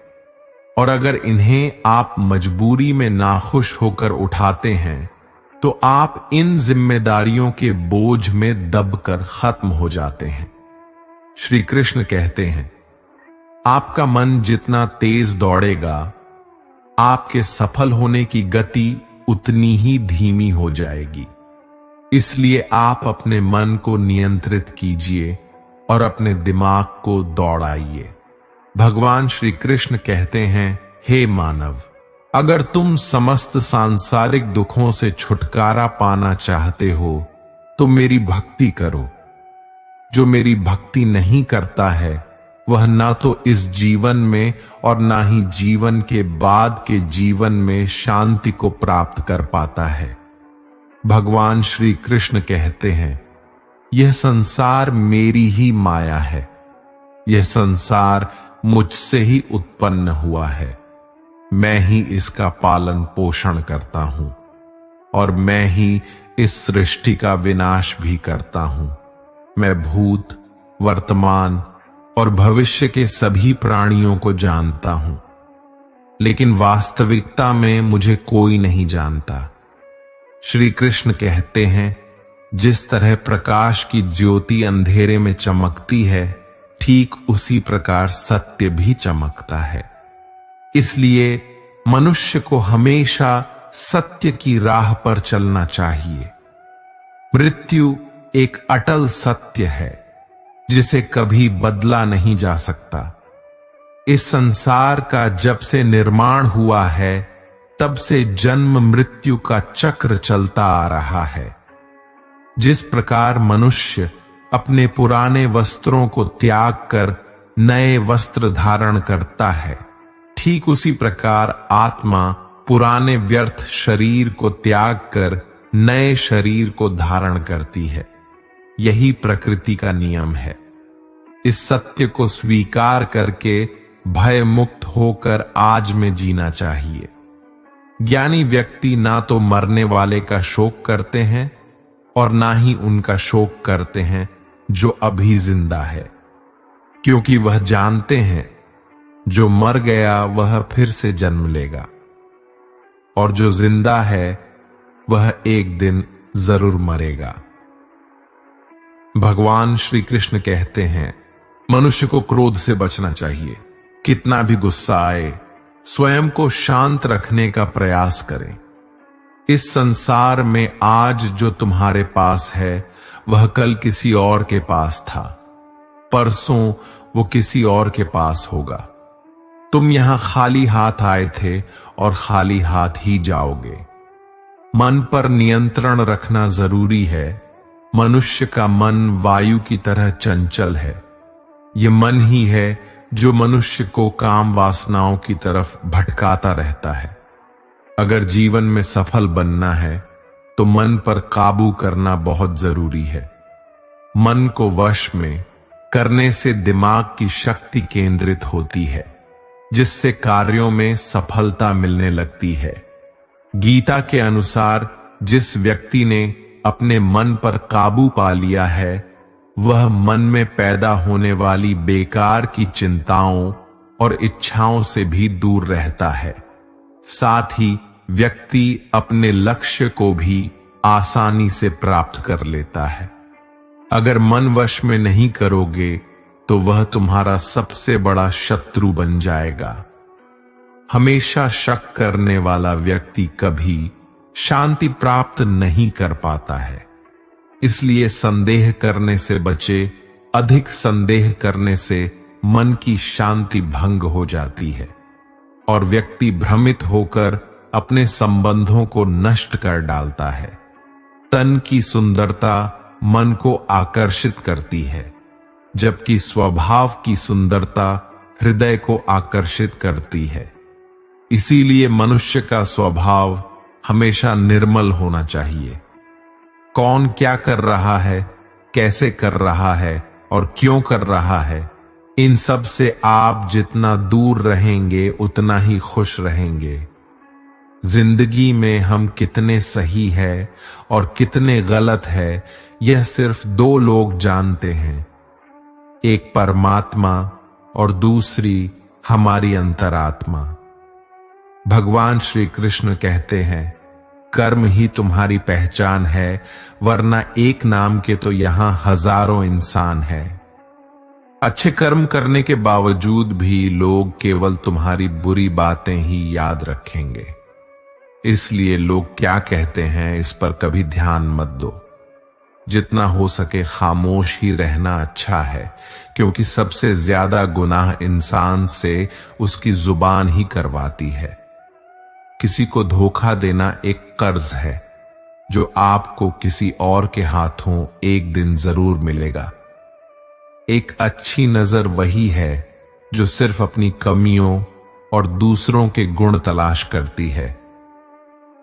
और अगर इन्हें आप मजबूरी में नाखुश होकर उठाते हैं तो आप इन जिम्मेदारियों के बोझ में दबकर खत्म हो जाते हैं। श्री कृष्ण कहते हैं, आपका मन जितना तेज दौड़ेगा, आपके सफल होने की गति उतनी ही धीमी हो जाएगी। इसलिए आप अपने मन को नियंत्रित कीजिए और अपने दिमाग को दौड़ाइए। भगवान श्री कृष्ण कहते हैं, हे मानव, अगर तुम समस्त सांसारिक दुखों से छुटकारा पाना चाहते हो तो मेरी भक्ति करो। जो मेरी भक्ति नहीं करता है वह ना तो इस जीवन में और ना ही जीवन के बाद के जीवन में शांति को प्राप्त कर पाता है। भगवान श्री कृष्ण कहते हैं, यह संसार मेरी ही माया है, यह संसार मुझसे ही उत्पन्न हुआ है, मैं ही इसका पालन पोषण करता हूं। और मैं ही इस सृष्टि का विनाश भी करता हूं। मैं भूत, वर्तमान और भविष्य के सभी प्राणियों को जानता हूं, लेकिन वास्तविकता में मुझे कोई नहीं जानता। श्री कृष्ण कहते हैं, जिस तरह प्रकाश की ज्योति अंधेरे में चमकती है, ठीक उसी प्रकार सत्य भी चमकता है। इसलिए मनुष्य को हमेशा सत्य की राह पर चलना चाहिए। मृत्यु एक अटल सत्य है जिसे कभी बदला नहीं जा सकता। इस संसार का जब से निर्माण हुआ है, तब से जन्म मृत्यु का चक्र चलता आ रहा है। जिस प्रकार मनुष्य अपने पुराने वस्त्रों को त्याग कर नए वस्त्र धारण करता है, ठीक उसी प्रकार आत्मा पुराने व्यर्थ शरीर को त्याग कर नए शरीर को धारण करती है। यही प्रकृति का नियम है। इस सत्य को स्वीकार करके भय मुक्त होकर आज में जीना चाहिए। ज्ञानी व्यक्ति ना तो मरने वाले का शोक करते हैं और ना ही उनका शोक करते हैं जो अभी जिंदा है, क्योंकि वह जानते हैं जो मर गया वह फिर से जन्म लेगा और जो जिंदा है वह एक दिन जरूर मरेगा। भगवान श्री कृष्ण कहते हैं, मनुष्य को क्रोध से बचना चाहिए। कितना भी गुस्सा आए, स्वयं को शांत रखने का प्रयास करें। इस संसार में आज जो तुम्हारे पास है वह कल किसी और के पास था, परसों वो किसी और के पास होगा। तुम यहां खाली हाथ आए थे और खाली हाथ ही जाओगे। मन पर नियंत्रण रखना जरूरी है। मनुष्य का मन वायु की तरह चंचल है। ये मन ही है जो मनुष्य को काम वासनाओं की तरफ भटकाता रहता है। अगर जीवन में सफल बनना है तो मन पर काबू करना बहुत जरूरी है। मन को वश में करने से दिमाग की शक्ति केंद्रित होती है, जिससे कार्यों में सफलता मिलने लगती है। गीता के अनुसार जिस व्यक्ति ने अपने मन पर काबू पा लिया है, वह मन में पैदा होने वाली बेकार की चिंताओं और इच्छाओं से भी दूर रहता है। साथ ही व्यक्ति अपने लक्ष्य को भी आसानी से प्राप्त कर लेता है। अगर मन वश में नहीं करोगे तो वह तुम्हारा सबसे बड़ा शत्रु बन जाएगा। हमेशा शक करने वाला व्यक्ति कभी शांति प्राप्त नहीं कर पाता है। इसलिए संदेह करने से बचे। अधिक संदेह करने से मन की शांति भंग हो जाती है और व्यक्ति भ्रमित होकर अपने संबंधों को नष्ट कर डालता है। तन की सुंदरता मन को आकर्षित करती है, जबकि स्वभाव की सुंदरता हृदय को आकर्षित करती है। इसीलिए मनुष्य का स्वभाव हमेशा निर्मल होना चाहिए। कौन क्या कर रहा है, कैसे कर रहा है और क्यों कर रहा है, इन सब से आप जितना दूर रहेंगे उतना ही खुश रहेंगे। जिंदगी में हम कितने सही है और कितने गलत है, यह सिर्फ दो लोग जानते हैं, एक परमात्मा और दूसरी हमारी अंतरात्मा। भगवान श्री कृष्ण कहते हैं, कर्म ही तुम्हारी पहचान है, वरना एक नाम के तो यहां हजारों इंसान हैं। अच्छे कर्म करने के बावजूद भी लोग केवल तुम्हारी बुरी बातें ही याद रखेंगे। इसलिए लोग क्या कहते हैं इस पर कभी ध्यान मत दो। जितना हो सके खामोश ही रहना अच्छा है, क्योंकि सबसे ज्यादा गुनाह इंसान से उसकी जुबान ही करवाती है। किसी को धोखा देना एक कर्ज है जो आपको किसी और के हाथों एक दिन जरूर मिलेगा। एक अच्छी नजर वही है जो सिर्फ अपनी कमियों और दूसरों के गुण तलाश करती है।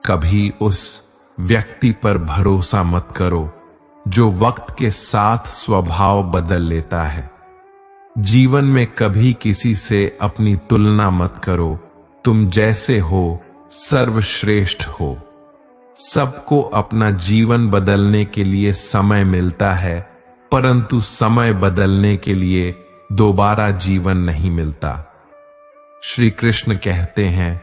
कभी उस व्यक्ति पर भरोसा मत करो जो वक्त के साथ स्वभाव बदल लेता है। जीवन में कभी किसी से अपनी तुलना मत करो। तुम जैसे हो सर्वश्रेष्ठ हो। सबको अपना जीवन बदलने के लिए समय मिलता है, परंतु समय बदलने के लिए दोबारा जीवन नहीं मिलता। श्री कृष्ण कहते हैं,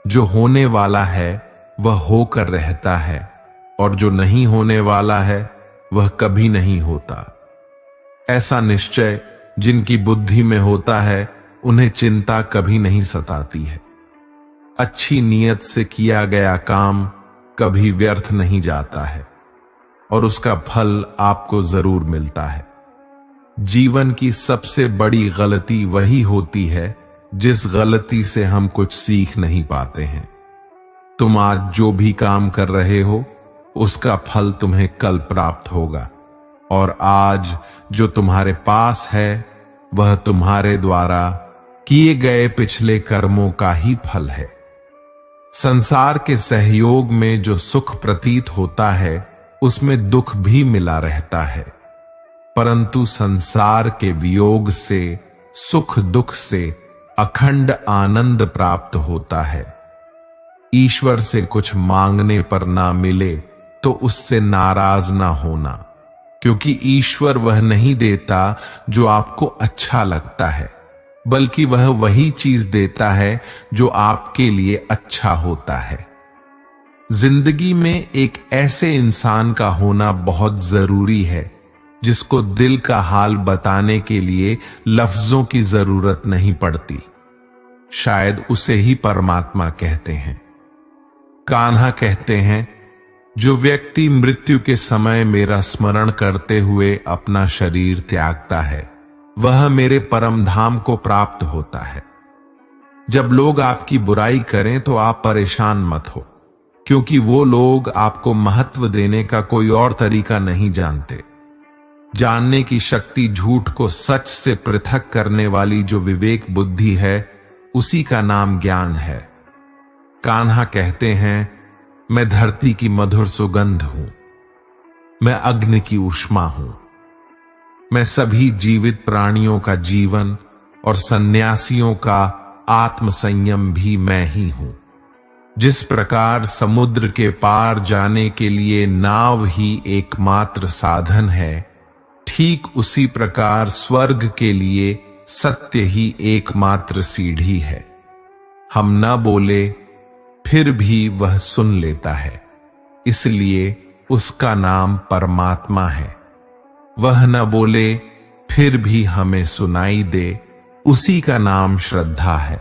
जो होने वाला है वह होकर रहता है और जो नहीं होने वाला है वह कभी नहीं होता। ऐसा निश्चय जिनकी बुद्धि में होता है उन्हें चिंता कभी नहीं सताती है। अच्छी नीयत से किया गया काम कभी व्यर्थ नहीं जाता है और उसका फल आपको जरूर मिलता है। जीवन की सबसे बड़ी गलती वही होती है जिस गलती से हम कुछ सीख नहीं पाते हैं। तुम आज जो भी काम कर रहे हो उसका फल तुम्हें कल प्राप्त होगा और आज जो तुम्हारे पास है वह तुम्हारे द्वारा किए गए पिछले कर्मों का ही फल है। संसार के सहयोग में जो सुख प्रतीत होता है उसमें दुख भी मिला रहता है, परंतु संसार के वियोग से, सुख दुख से अखंड आनंद प्राप्त होता है। ईश्वर से कुछ मांगने पर ना मिले तो उससे नाराज ना होना, क्योंकि ईश्वर वह नहीं देता जो आपको अच्छा लगता है, बल्कि वह वही चीज देता है जो आपके लिए अच्छा होता है। जिंदगी में एक ऐसे इंसान का होना बहुत जरूरी है जिसको दिल का हाल बताने के लिए लफ्जों की जरूरत नहीं पड़ती। शायद उसे ही परमात्मा कहते हैं। कान्हा कहते हैं, जो व्यक्ति मृत्यु के समय मेरा स्मरण करते हुए अपना शरीर त्यागता है वह मेरे परम धाम को प्राप्त होता है। जब लोग आपकी बुराई करें तो आप परेशान मत हो, क्योंकि वो लोग आपको महत्व देने का कोई और तरीका नहीं जानते। जानने की शक्ति झूठ को सच से पृथक करने वाली जो विवेक बुद्धि है उसी का नाम ज्ञान है। कान्हा कहते हैं, मैं धरती की मधुर सुगंध हूं, मैं अग्नि की ऊष्मा हूं, मैं सभी जीवित प्राणियों का जीवन और सन्यासियों का आत्म संयम भी मैं ही हूं। जिस प्रकार समुद्र के पार जाने के लिए नाव ही एकमात्र साधन है, ठीक उसी प्रकार स्वर्ग के लिए सत्य ही एकमात्र सीढ़ी है। हम न बोले फिर भी वह सुन लेता है, इसलिए उसका नाम परमात्मा है। वह न बोले फिर भी हमें सुनाई दे, उसी का नाम श्रद्धा है।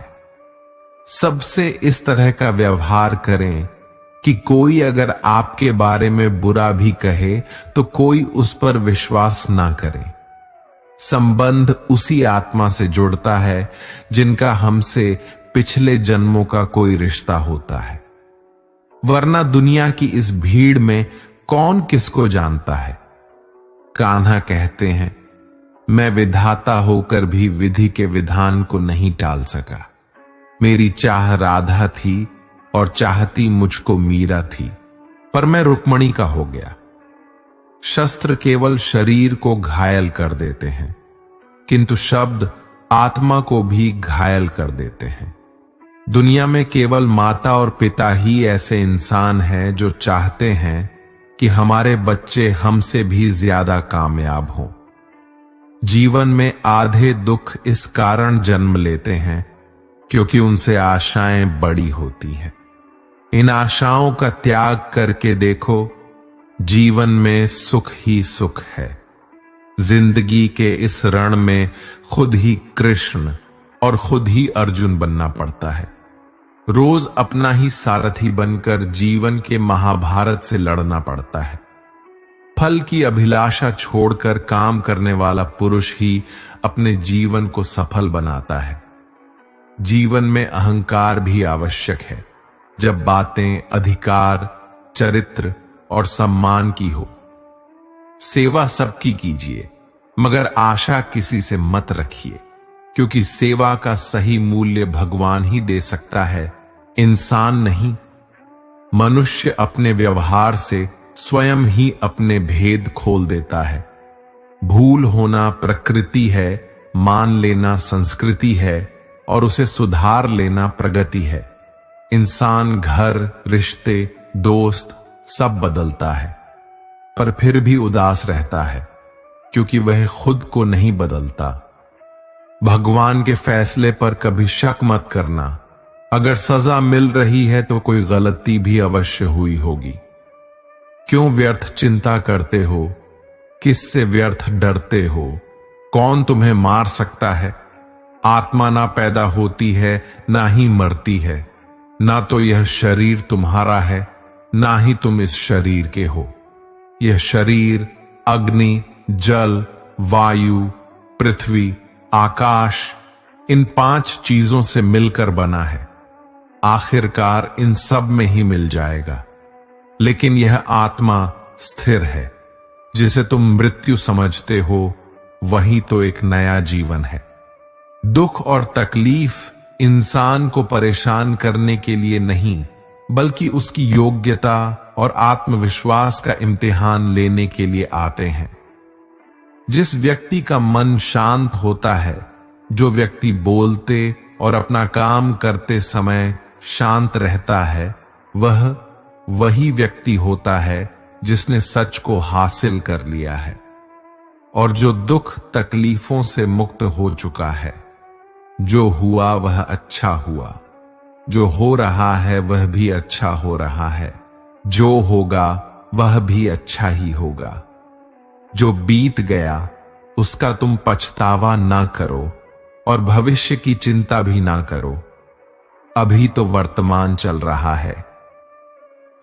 सबसे इस तरह का व्यवहार करें कि कोई अगर आपके बारे में बुरा भी कहे तो कोई उस पर विश्वास ना करे। संबंध उसी आत्मा से जुड़ता है जिनका हमसे पिछले जन्मों का कोई रिश्ता होता है, वरना दुनिया की इस भीड़ में कौन किसको जानता है। कान्हा कहते हैं, मैं विधाता होकर भी विधि के विधान को नहीं टाल सका। मेरी चाह राधा थी और चाहती मुझको मीरा थी, पर मैं रुक्मणी का हो गया। शस्त्र केवल शरीर को घायल कर देते हैं, किंतु शब्द आत्मा को भी घायल कर देते हैं। दुनिया में केवल माता और पिता ही ऐसे इंसान हैं जो चाहते हैं कि हमारे बच्चे हमसे भी ज्यादा कामयाब हों। जीवन में आधे दुख इस कारण जन्म लेते हैं क्योंकि उनसे आशाएं बड़ी होती हैं। इन आशाओं का त्याग करके देखो, जीवन में सुख ही सुख है। जिंदगी के इस रण में खुद ही कृष्ण और खुद ही अर्जुन बनना पड़ता है। रोज अपना ही सारथी बनकर जीवन के महाभारत से लड़ना पड़ता है। फल की अभिलाषा छोड़कर काम करने वाला पुरुष ही अपने जीवन को सफल बनाता है। जीवन में अहंकार भी आवश्यक है, जब बातें अधिकार, चरित्र और सम्मान की हो। सेवा सबकी कीजिए, मगर आशा किसी से मत रखिए, क्योंकि सेवा का सही मूल्य भगवान ही दे सकता है, इंसान नहीं। मनुष्य अपने व्यवहार से स्वयं ही अपने भेद खोल देता है। भूल होना प्रकृति है, मान लेना संस्कृति है और उसे सुधार लेना प्रगति है। इंसान घर, रिश्ते, दोस्त सब बदलता है, पर फिर भी उदास रहता है क्योंकि वह खुद को नहीं बदलता। भगवान के फैसले पर कभी शक मत करना। अगर सजा मिल रही है तो कोई गलती भी अवश्य हुई होगी। क्यों व्यर्थ चिंता करते हो? किससे व्यर्थ डरते हो? कौन तुम्हें मार सकता है? आत्मा ना पैदा होती है ना ही मरती है। ना तो यह शरीर तुम्हारा है ना ही तुम इस शरीर के हो। यह शरीर अग्नि, जल, वायु, पृथ्वी, आकाश, इन 5 चीजों से मिलकर बना है। आखिरकार इन सब में ही मिल जाएगा। लेकिन यह आत्मा स्थिर है। जिसे तुम मृत्यु समझते हो वही तो एक नया जीवन है। दुख और तकलीफ इंसान को परेशान करने के लिए नहीं, बल्कि उसकी योग्यता और आत्मविश्वास का इम्तिहान लेने के लिए आते हैं। जिस व्यक्ति का मन शांत होता है, जो व्यक्ति बोलते और अपना काम करते समय शांत रहता है, वह वही व्यक्ति होता है जिसने सच को हासिल कर लिया है और जो दुख तकलीफों से मुक्त हो चुका है। जो हुआ वह अच्छा हुआ, जो हो रहा है वह भी अच्छा हो रहा है, जो होगा वह भी अच्छा ही होगा। जो बीत गया उसका तुम पछतावा ना करो और भविष्य की चिंता भी ना करो। अभी तो वर्तमान चल रहा है।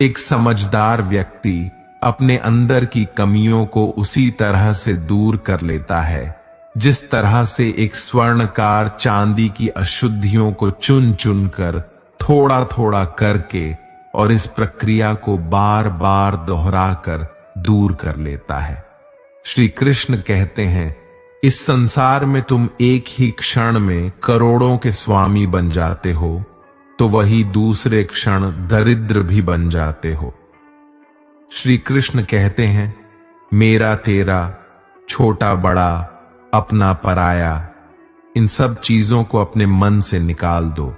एक समझदार व्यक्ति अपने अंदर की कमियों को उसी तरह से दूर कर लेता है जिस तरह से एक स्वर्णकार चांदी की अशुद्धियों को चुन चुन कर थोड़ा थोड़ा करके और इस प्रक्रिया को बार बार दोहराकर दूर कर लेता है। श्री कृष्ण कहते हैं, इस संसार में तुम एक ही क्षण में करोड़ों के स्वामी बन जाते हो तो वही दूसरे क्षण दरिद्र भी बन जाते हो। श्री कृष्ण कहते हैं, मेरा तेरा, छोटा बड़ा, अपना पराया, इन सब चीजों को अपने मन से निकाल दो,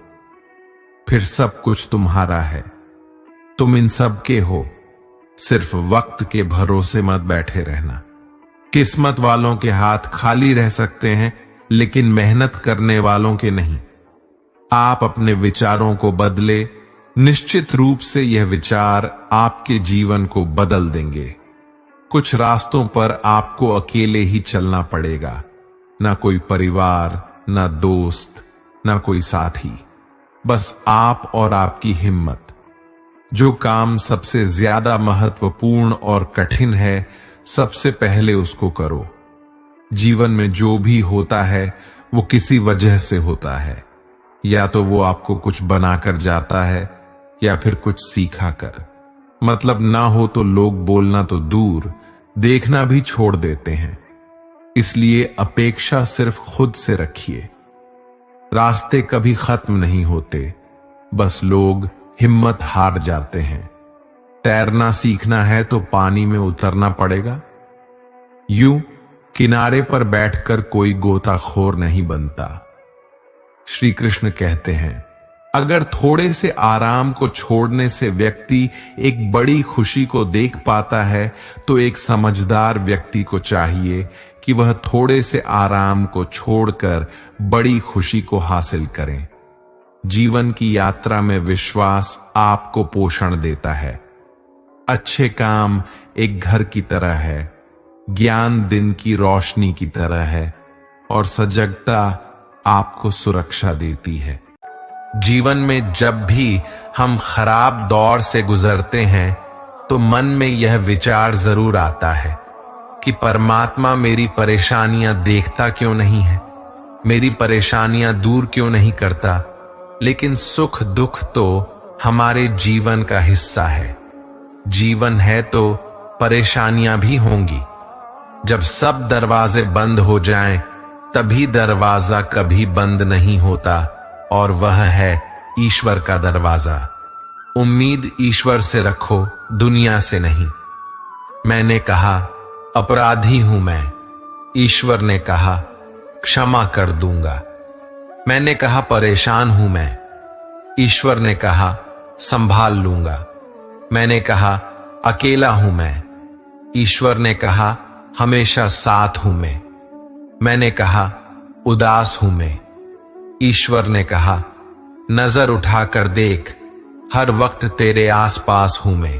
फिर सब कुछ तुम्हारा है। तुम इन सब के हो। सिर्फ वक्त के भरोसे मत बैठे रहना। किस्मत वालों के हाथ खाली रह सकते हैं, लेकिन मेहनत करने वालों के नहीं। आप अपने विचारों को बदले, निश्चित रूप से यह विचार आपके जीवन को बदल देंगे। कुछ रास्तों पर आपको अकेले ही चलना पड़ेगा। ना कोई परिवार, ना दोस्त, ना कोई साथी, बस आप और आपकी हिम्मत। जो काम सबसे ज्यादा महत्वपूर्ण और कठिन है, सबसे पहले उसको करो। जीवन में जो भी होता है वो किसी वजह से होता है। या तो वो आपको कुछ बनाकर जाता है या फिर कुछ सीखा कर। मतलब ना हो तो लोग बोलना तो दूर, देखना भी छोड़ देते हैं। इसलिए अपेक्षा सिर्फ खुद से रखिए। रास्ते कभी खत्म नहीं होते, बस लोग हिम्मत हार जाते हैं। तैरना सीखना है तो पानी में उतरना पड़ेगा। यूं किनारे पर बैठकर कोई गोताखोर नहीं बनता। श्री कृष्ण कहते हैं, अगर थोड़े से आराम को छोड़ने से व्यक्ति एक बड़ी खुशी को देख पाता है, तो एक समझदार व्यक्ति को चाहिए कि वह थोड़े से आराम को छोड़कर बड़ी खुशी को हासिल करें। जीवन की यात्रा में विश्वास आपको पोषण देता है। अच्छे काम एक घर की तरह है, ज्ञान दिन की रोशनी की तरह है और सजगता आपको सुरक्षा देती है। जीवन में जब भी हम खराब दौर से गुजरते हैं तो मन में यह विचार जरूर आता है कि परमात्मा मेरी परेशानियां देखता क्यों नहीं है, मेरी परेशानियां दूर क्यों नहीं करता। लेकिन सुख दुख तो हमारे जीवन का हिस्सा है। जीवन है तो परेशानियां भी होंगी। जब सब दरवाजे बंद हो जाएं, तभी दरवाजा कभी बंद नहीं होता, और वह है ईश्वर का दरवाजा। उम्मीद ईश्वर से रखो, दुनिया से नहीं। मैंने कहा अपराधी हूं मैं, ईश्वर ने कहा क्षमा कर दूंगा। मैंने कहा परेशान हूं मैं, ईश्वर ने कहा संभाल लूंगा। मैंने कहा अकेला हूं मैं। ईश्वर ने कहा, हमेशा साथ हूं मैं। मैंने कहा, उदास हूं मैं। ईश्वर ने कहा, नजर उठाकर देख, हर वक्त तेरे आसपास हूं मैं।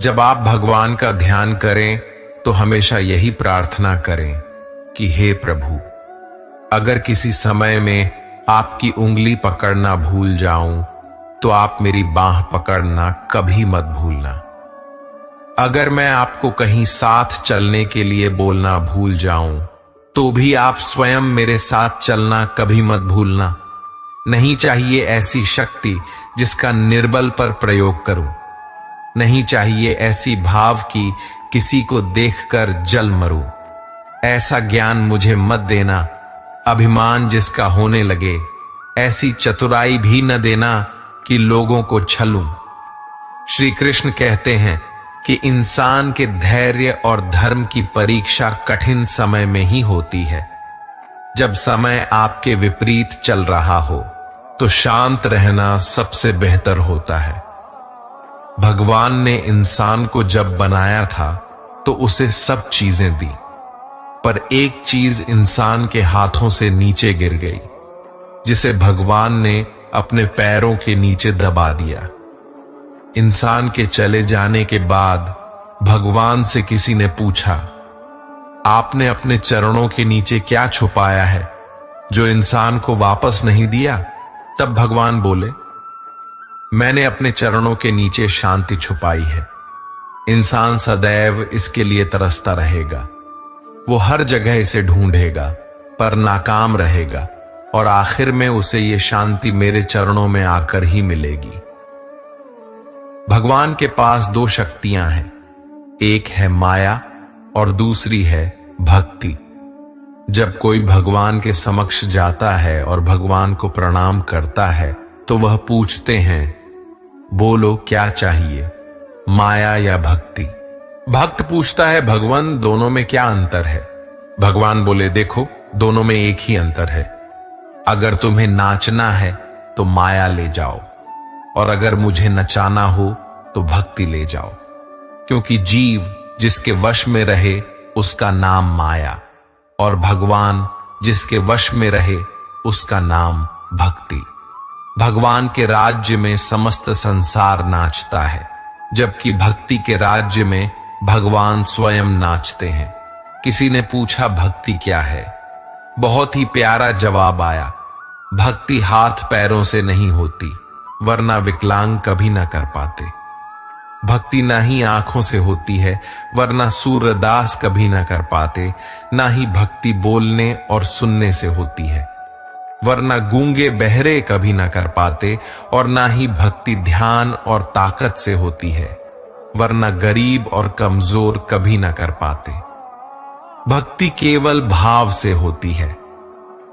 जब आप भगवान का ध्यान करें तो हमेशा यही प्रार्थना करें कि हे प्रभु, अगर किसी समय में आपकी उंगली पकड़ना भूल जाऊं तो आप मेरी बांह पकड़ना कभी मत भूलना। अगर मैं आपको कहीं साथ चलने के लिए बोलना भूल जाऊं तो भी आप स्वयं मेरे साथ चलना कभी मत भूलना। नहीं चाहिए ऐसी शक्ति जिसका निर्बल पर प्रयोग करूं। नहीं चाहिए ऐसी भाव कि किसी को देखकर जल मरूं। ऐसा ज्ञान मुझे मत देना, अभिमान जिसका होने लगे। ऐसी चतुराई भी न देना कि लोगों को छलूं। श्री कृष्ण कहते हैं कि इंसान के धैर्य और धर्म की परीक्षा कठिन समय में ही होती है। जब समय आपके विपरीत चल रहा हो तो शांत रहना सबसे बेहतर होता है। भगवान ने इंसान को जब बनाया था तो उसे सब चीजें दी, पर एक चीज इंसान के हाथों से नीचे गिर गई, जिसे भगवान ने अपने पैरों के नीचे दबा दिया। इंसान के चले जाने के बाद भगवान से किसी ने पूछा, आपने अपने चरणों के नीचे क्या छुपाया है जो इंसान को वापस नहीं दिया? तब भगवान बोले, मैंने अपने चरणों के नीचे शांति छुपाई है। इंसान सदैव इसके लिए तरसता रहेगा। वो हर जगह इसे ढूंढेगा पर नाकाम रहेगा और आखिर में उसे ये शांति मेरे चरणों में आकर ही मिलेगी। भगवान के पास दो शक्तियां हैं, एक है माया और दूसरी है भक्ति। जब कोई भगवान के समक्ष जाता है और भगवान को प्रणाम करता है तो वह पूछते हैं, बोलो क्या चाहिए, माया या भक्ति? भक्त पूछता है, भगवान दोनों में क्या अंतर है? भगवान बोले, देखो दोनों में एक ही अंतर है। अगर तुम्हें नाचना है तो माया ले जाओ, और अगर मुझे नचाना हो तो भक्ति ले जाओ। क्योंकि जीव जिसके वश में रहे उसका नाम माया, और भगवान जिसके वश में रहे उसका नाम भक्ति। भगवान के राज्य में समस्त संसार नाचता है, जबकि भक्ति के राज्य में भगवान स्वयं नाचते हैं। किसी ने पूछा, भक्ति क्या है? बहुत ही प्यारा जवाब आया, भक्ति हाथ पैरों से नहीं होती, वरना विकलांग कभी ना कर पाते। भक्ति ना ही आंखों से होती है, वरना सूरदास कभी ना कर पाते। ना ही भक्ति बोलने और सुनने से होती है, वरना गूंगे बहरे कभी ना कर पाते। और ना ही भक्ति ध्यान और ताकत से होती है, वरना गरीब और कमजोर कभी ना कर पाते। भक्ति केवल भाव से होती है,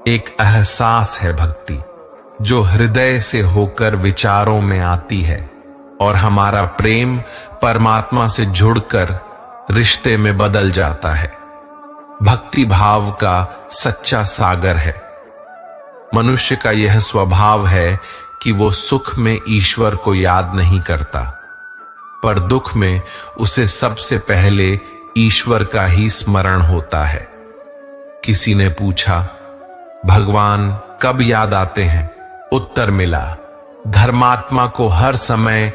एक एहसास है भक्ति, जो हृदय से होकर विचारों में आती है, और हमारा प्रेम परमात्मा से जुड़कर रिश्ते में बदल जाता है। भक्ति भाव का सच्चा सागर है। मनुष्य का यह स्वभाव है कि वो सुख में ईश्वर को याद नहीं करता, पर दुख में उसे सबसे पहले ईश्वर का ही स्मरण होता है। किसी ने पूछा, भगवान कब याद आते हैं? उत्तर मिला, धर्मात्मा को हर समय,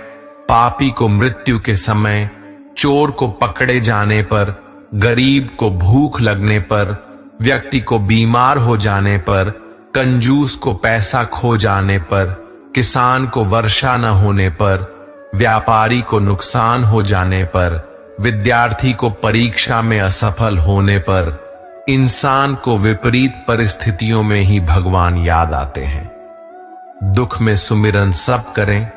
पापी को मृत्यु के समय, चोर को पकड़े जाने पर, गरीब को भूख लगने पर, व्यक्ति को बीमार हो जाने पर, कंजूस को पैसा खो जाने पर, किसान को वर्षा न होने पर, व्यापारी को नुकसान हो जाने पर, विद्यार्थी को परीक्षा में असफल होने पर, इंसान को विपरीत परिस्थितियों में ही भगवान याद आते हैं। दुख में सुमिरन सब करें,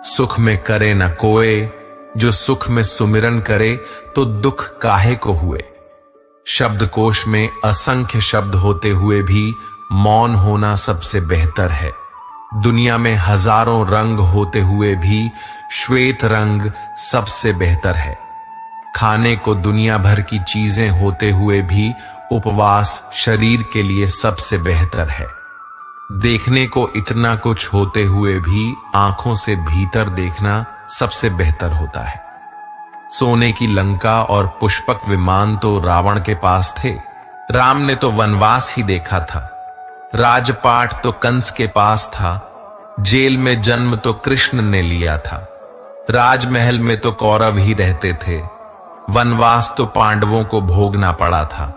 सुख में करे न कोय। जो सुख में सुमिरन करे तो दुख काहे को हुए। शब्दकोश में असंख्य शब्द होते हुए भी मौन होना सबसे बेहतर है। दुनिया में हजारों रंग होते हुए भी श्वेत रंग सबसे बेहतर है। खाने को दुनिया भर की चीजें होते हुए भी उपवास शरीर के लिए सबसे बेहतर है। देखने को इतना कुछ होते हुए भी आंखों से भीतर देखना सबसे बेहतर होता है। सोने की लंका और पुष्पक विमान तो रावण के पास थे। राम ने तो वनवास ही देखा था। राजपाट तो कंस के पास था। जेल में जन्म तो कृष्ण ने लिया था। राजमहल में तो कौरव ही रहते थे। वनवास तो पांडवों को भोगना पड़ा था।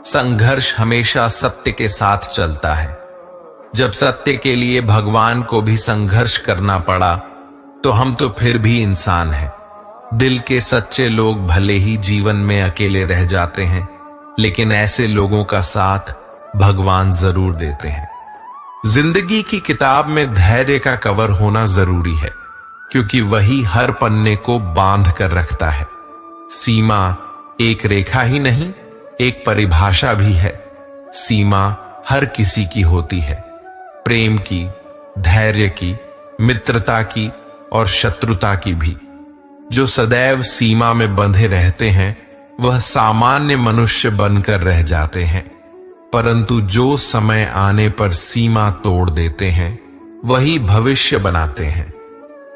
संघर्ष हमेशा सत्य के साथ चलता है। जब सत्य के लिए भगवान को भी संघर्ष करना पड़ा तो हम तो फिर भी इंसान हैं। दिल के सच्चे लोग भले ही जीवन में अकेले रह जाते हैं, लेकिन ऐसे लोगों का साथ भगवान जरूर देते हैं। जिंदगी की किताब में धैर्य का कवर होना जरूरी है, क्योंकि वही हर पन्ने को बांध कर रखता है। सीमा एक रेखा ही नहीं, एक परिभाषा भी है। सीमा हर किसी की होती है, प्रेम की, धैर्य की, मित्रता की और शत्रुता की भी। जो सदैव सीमा में बंधे रहते हैं वह सामान्य मनुष्य बनकर रह जाते हैं, परंतु जो समय आने पर सीमा तोड़ देते हैं वही भविष्य बनाते हैं।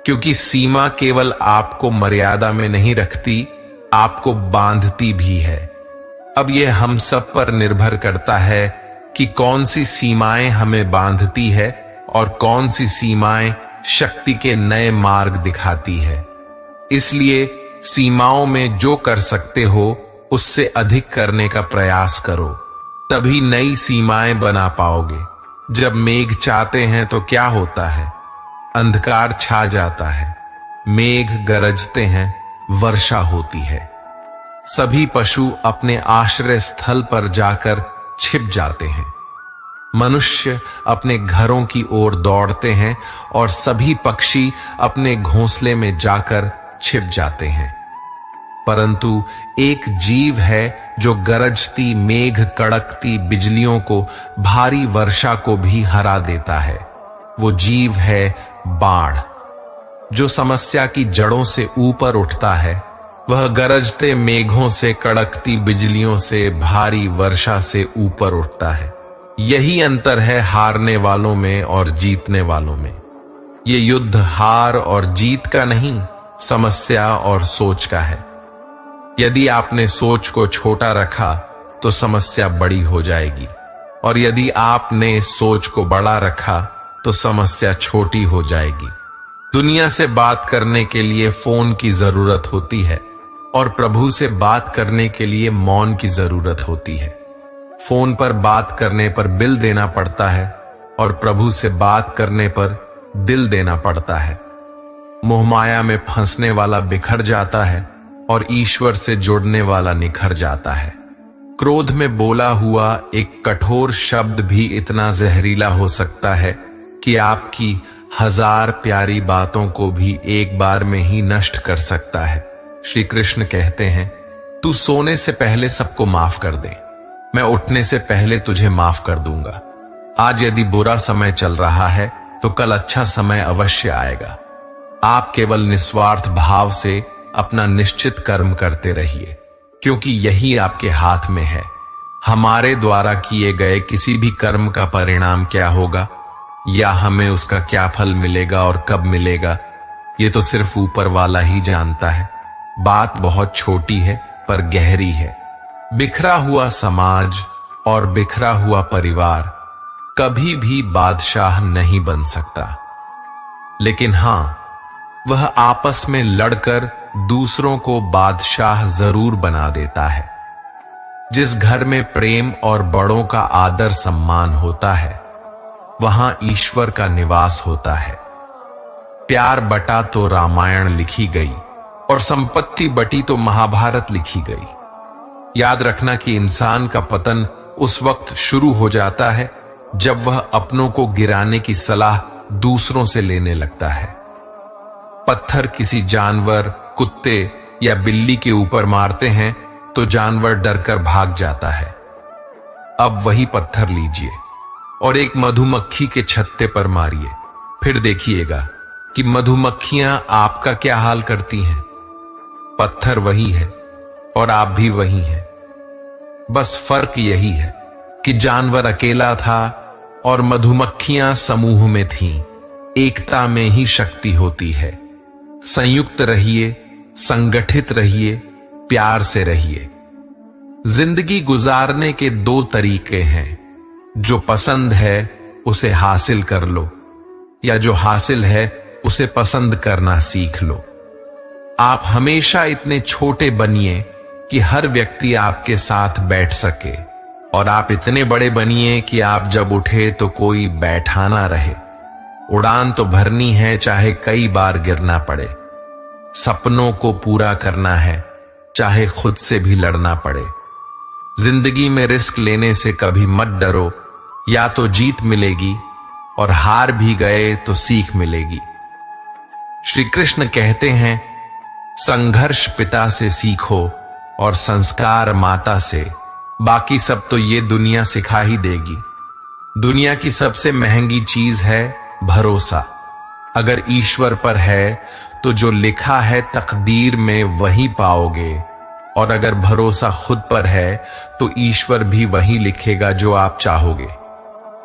क्योंकि सीमा केवल आपको मर्यादा में नहीं रखती, आपको बांधती भी है। अब यह हम सब पर निर्भर करता है कि कौन सी सीमाएं हमें बांधती है और कौन सी सीमाएं शक्ति के नए मार्ग दिखाती है। इसलिए सीमाओं में जो कर सकते हो उससे अधिक करने का प्रयास करो, तभी नई सीमाएं बना पाओगे। जब मेघ चाहते हैं तो क्या होता है? अंधकार छा जाता है, मेघ गरजते हैं, वर्षा होती है। सभी पशु अपने आश्रय स्थल पर जाकर छिप जाते हैं। मनुष्य अपने घरों की ओर दौड़ते हैं और सभी पक्षी अपने घोंसले में जाकर छिप जाते हैं। परंतु एक जीव है जो गरजती, मेघ कड़कती बिजलियों को, भारी वर्षा को भी हरा देता है। वो जीव है बाढ़। जो समस्या की जड़ों से ऊपर उठता है वह गरजते मेघों से, कड़कती बिजलियों से, भारी वर्षा से ऊपर उठता है। यही अंतर है हारने वालों में और जीतने वालों में। ये युद्ध हार और जीत का नहीं, समस्या और सोच का है। यदि आपने सोच को छोटा रखा तो समस्या बड़ी हो जाएगी, और यदि आपने सोच को बड़ा रखा तो समस्या छोटी हो जाएगी। दुनिया से बात करने के लिए फोन की जरूरत होती है और प्रभु से बात करने के लिए मौन की जरूरत होती है। फोन पर बात करने पर बिल देना पड़ता है और प्रभु से बात करने पर दिल देना पड़ता है। मोहमाया में फंसने वाला बिखर जाता है और ईश्वर से जुड़ने वाला निखर जाता है। क्रोध में बोला हुआ एक कठोर शब्द भी इतना जहरीला हो सकता है कि आपकी 1000 प्यारी बातों को भी एक बार में ही नष्ट कर सकता है। श्री कृष्ण कहते हैं, तू सोने से पहले सबको माफ कर दे, मैं उठने से पहले तुझे माफ कर दूंगा। आज यदि बुरा समय चल रहा है तो कल अच्छा समय अवश्य आएगा। आप केवल निस्वार्थ भाव से अपना निश्चित कर्म करते रहिए, क्योंकि यही आपके हाथ में है। हमारे द्वारा किए गए किसी भी कर्म का परिणाम क्या होगा या हमें उसका क्या फल मिलेगा और कब मिलेगा, ये तो सिर्फ ऊपर वाला ही जानता है। बात बहुत छोटी है पर गहरी है। बिखरा हुआ समाज और बिखरा हुआ परिवार कभी भी बादशाह नहीं बन सकता, लेकिन हां, वह आपस में लड़कर दूसरों को बादशाह जरूर बना देता है। जिस घर में प्रेम और बड़ों का आदर सम्मान होता है वहां ईश्वर का निवास होता है। प्यार बटा तो रामायण लिखी गई और संपत्ति बटी तो महाभारत लिखी गई। याद रखना कि इंसान का पतन उस वक्त शुरू हो जाता है जब वह अपनों को गिराने की सलाह दूसरों से लेने लगता है। पत्थर किसी जानवर, कुत्ते या बिल्ली के ऊपर मारते हैं तो जानवर डरकर भाग जाता है। अब वही पत्थर लीजिए और एक मधुमक्खी के छत्ते पर मारिए, फिर देखिएगा कि मधुमक्खियां आपका क्या हाल करती हैं। पत्थर वही है और आप भी वही हैं। बस फर्क यही है कि जानवर अकेला था और मधुमक्खियां समूह में थीं। एकता में ही शक्ति होती है। संयुक्त रहिए, संगठित रहिए, प्यार से रहिए। जिंदगी गुजारने के दो तरीके हैं, जो पसंद है उसे हासिल कर लो, या जो हासिल है उसे पसंद करना सीख लो। आप हमेशा इतने छोटे बनिए कि हर व्यक्ति आपके साथ बैठ सके, और आप इतने बड़े बनिए कि आप जब उठे तो कोई बैठा ना रहे। उड़ान तो भरनी है, चाहे कई बार गिरना पड़े। सपनों को पूरा करना है, चाहे खुद से भी लड़ना पड़े। जिंदगी में रिस्क लेने से कभी मत डरो, या तो जीत मिलेगी और हार भी गए तो सीख मिलेगी। श्री कृष्ण कहते हैं, संघर्ष पिता से सीखो और संस्कार माता से, बाकी सब तो ये दुनिया सिखा ही देगी। दुनिया की सबसे महंगी चीज है भरोसा। अगर ईश्वर पर है तो जो लिखा है तकदीर में वही पाओगे, और अगर भरोसा खुद पर है तो ईश्वर भी वही लिखेगा जो आप चाहोगे।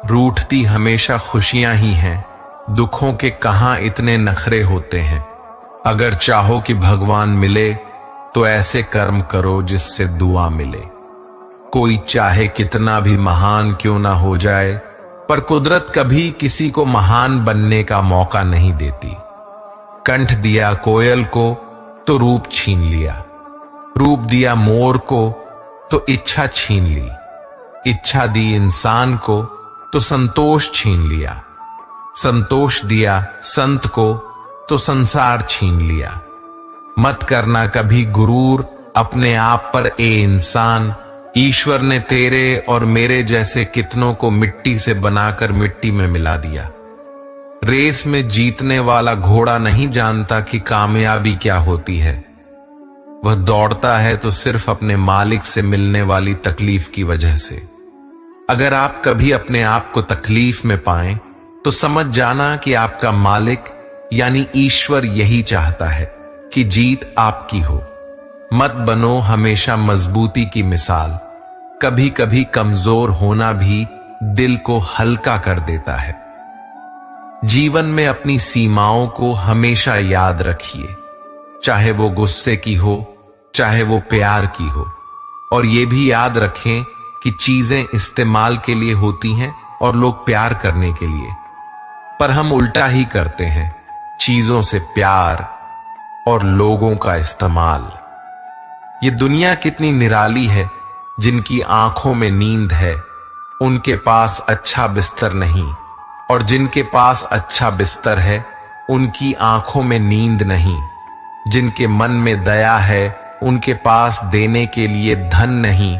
रूठती हमेशा खुशियां ही हैं, दुखों के कहां इतने नखरे होते हैं। अगर चाहो कि भगवान मिले तो ऐसे कर्म करो जिससे दुआ मिले। कोई चाहे कितना भी महान क्यों ना हो जाए, पर कुदरत कभी किसी को महान बनने का मौका नहीं देती। कंठ दिया कोयल को तो रूप छीन लिया, रूप दिया मोर को तो इच्छा छीन ली, इच्छा दी इंसान को तो संतोष छीन लिया, संतोष दिया संत को तो संसार छीन लिया। मत करना कभी गुरूर अपने आप पर ए इंसान, ईश्वर ने तेरे और मेरे जैसे कितनों को मिट्टी से बनाकर मिट्टी में मिला दिया। रेस में जीतने वाला घोड़ा नहीं जानता कि कामयाबी क्या होती है। वह दौड़ता है तो सिर्फ अपने मालिक से मिलने वाली तकलीफ की वजह से। अगर आप कभी अपने आप को तकलीफ में पाएं तो समझ जाना कि आपका मालिक यानी ईश्वर यही चाहता है कि जीत आपकी हो। मत बनो हमेशा मजबूती की मिसाल, कभी कभी कमजोर होना भी दिल को हल्का कर देता है। जीवन में अपनी सीमाओं को हमेशा याद रखिए, चाहे वो गुस्से की हो, चाहे वो प्यार की हो। और ये भी याद रखें कि चीजें इस्तेमाल के लिए होती हैं और लोग प्यार करने के लिए, पर हम उल्टा ही करते हैं, चीजों से प्यार और लोगों का इस्तेमाल। ये दुनिया कितनी निराली है, जिनकी आंखों में नींद है उनके पास अच्छा बिस्तर नहीं, और जिनके पास अच्छा बिस्तर है उनकी आंखों में नींद नहीं। जिनके मन में दया है उनके पास देने के लिए धन नहीं,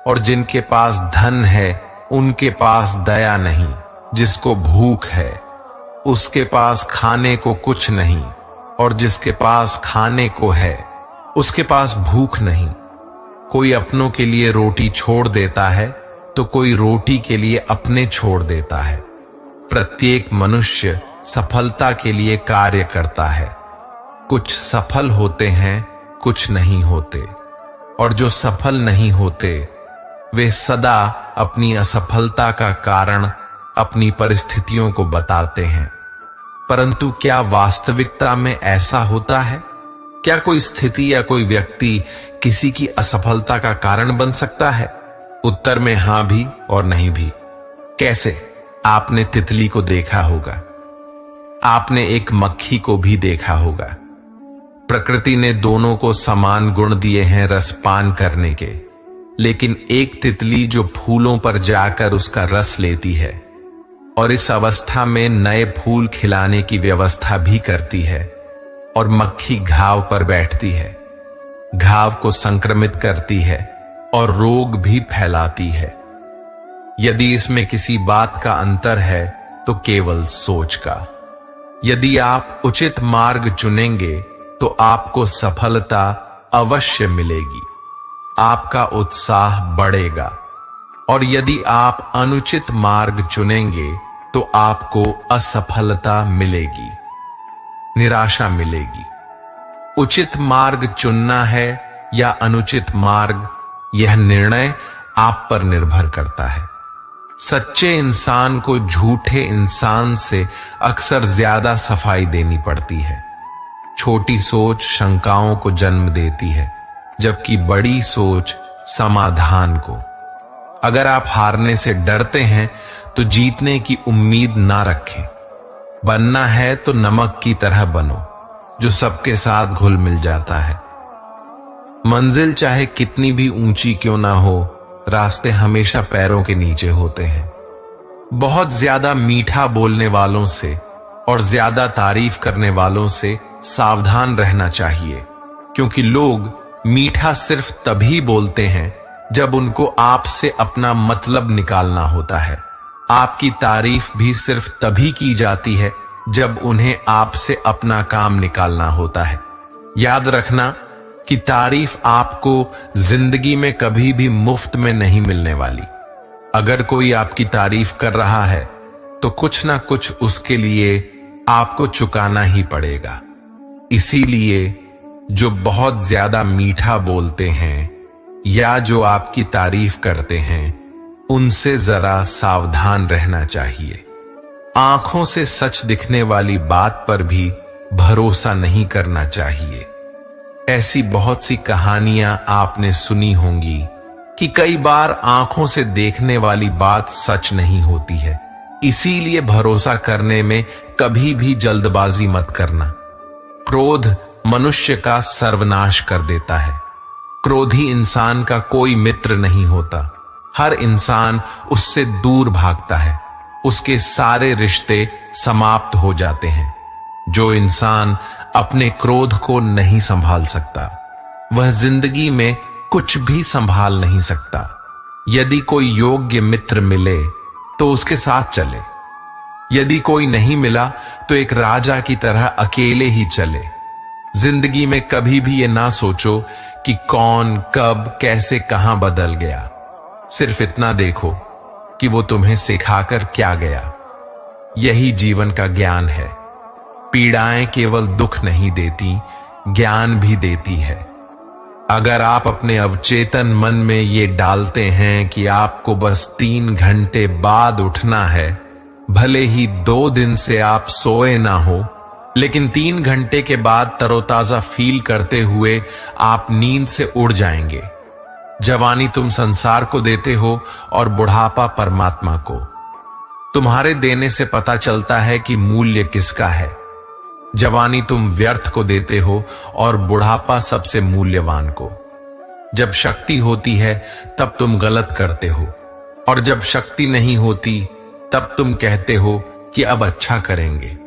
और जिनके पास धन है उनके पास दया नहीं। जिसको भूख है उसके पास खाने को कुछ नहीं, और जिसके पास खाने को है उसके पास भूख नहीं। कोई अपनों के लिए रोटी छोड़ देता है तो कोई रोटी के लिए अपने छोड़ देता है। प्रत्येक मनुष्य सफलता के लिए कार्य करता है। कुछ सफल होते हैं, कुछ नहीं होते, और जो सफल नहीं होते वे सदा अपनी असफलता का कारण अपनी परिस्थितियों को बताते हैं। परंतु क्या वास्तविकता में ऐसा होता है? क्या कोई स्थिति या कोई व्यक्ति किसी की असफलता का कारण बन सकता है? उत्तर में हां भी और नहीं भी। कैसे? आपने तितली को देखा होगा, आपने एक मक्खी को भी देखा होगा। प्रकृति ने दोनों को समान गुण दिए हैं रसपान करने के, लेकिन एक तितली जो फूलों पर जाकर उसका रस लेती है और इस अवस्था में नए फूल खिलाने की व्यवस्था भी करती है, और मक्खी घाव पर बैठती है, घाव को संक्रमित करती है और रोग भी फैलाती है। यदि इसमें किसी बात का अंतर है तो केवल सोच का। यदि आप उचित मार्ग चुनेंगे तो आपको सफलता अवश्य मिलेगी, आपका उत्साह बढ़ेगा, और यदि आप अनुचित मार्ग चुनेंगे तो आपको असफलता मिलेगी, निराशा मिलेगी। उचित मार्ग चुनना है या अनुचित मार्ग, यह निर्णय आप पर निर्भर करता है। सच्चे इंसान को झूठे इंसान से अक्सर ज्यादा सफाई देनी पड़ती है। छोटी सोच शंकाओं को जन्म देती है, जबकि बड़ी सोच समाधान को। अगर आप हारने से डरते हैं तो जीतने की उम्मीद ना रखें। बनना है तो नमक की तरह बनो, जो सबके साथ घुल मिल जाता है। मंजिल चाहे कितनी भी ऊंची क्यों ना हो, रास्ते हमेशा पैरों के नीचे होते हैं। बहुत ज्यादा मीठा बोलने वालों से और ज्यादा तारीफ करने वालों से सावधान रहना चाहिए, क्योंकि लोग मीठा सिर्फ तभी बोलते हैं जब उनको आपसे अपना मतलब निकालना होता है। आपकी तारीफ भी सिर्फ तभी की जाती है जब उन्हें आपसे अपना काम निकालना होता है। याद रखना कि तारीफ आपको जिंदगी में कभी भी मुफ्त में नहीं मिलने वाली। अगर कोई आपकी तारीफ कर रहा है तो कुछ ना कुछ उसके लिए आपको चुकाना ही पड़ेगा। इसीलिए जो बहुत ज्यादा मीठा बोलते हैं या जो आपकी तारीफ करते हैं, उनसे जरा सावधान रहना चाहिए। आंखों से सच दिखने वाली बात पर भी भरोसा नहीं करना चाहिए। ऐसी बहुत सी कहानियां आपने सुनी होंगी कि कई बार आंखों से देखने वाली बात सच नहीं होती है। इसीलिए भरोसा करने में कभी भी जल्दबाजी मत करना। क्रोध मनुष्य का सर्वनाश कर देता है। क्रोधी इंसान का कोई मित्र नहीं होता। हर इंसान उससे दूर भागता है। उसके सारे रिश्ते समाप्त हो जाते हैं। जो इंसान अपने क्रोध को नहीं संभाल सकता, वह जिंदगी में कुछ भी संभाल नहीं सकता। यदि कोई योग्य मित्र मिले तो उसके साथ चले। यदि कोई नहीं मिला तो एक राजा की तरह अकेले ही चले। जिंदगी में कभी भी ये ना सोचो कि कौन कब कैसे कहां बदल गया। सिर्फ इतना देखो कि वो तुम्हें सिखाकर क्या गया। यही जीवन का ज्ञान है। पीड़ाएं केवल दुख नहीं देती, ज्ञान भी देती है। अगर आप अपने अवचेतन मन में ये डालते हैं कि आपको बस 3 घंटे बाद उठना है, भले ही 2 दिन से आप सोए ना हो, लेकिन 3 घंटे के बाद तरोताजा फील करते हुए आप नींद से उड़ जाएंगे। जवानी तुम संसार को देते हो और बुढ़ापा परमात्मा को। तुम्हारे देने से पता चलता है कि मूल्य किसका है। जवानी तुम व्यर्थ को देते हो और बुढ़ापा सबसे मूल्यवान को। जब शक्ति होती है तब तुम गलत करते हो, और जब शक्ति नहीं होती तब तुम कहते हो कि अब अच्छा करेंगे।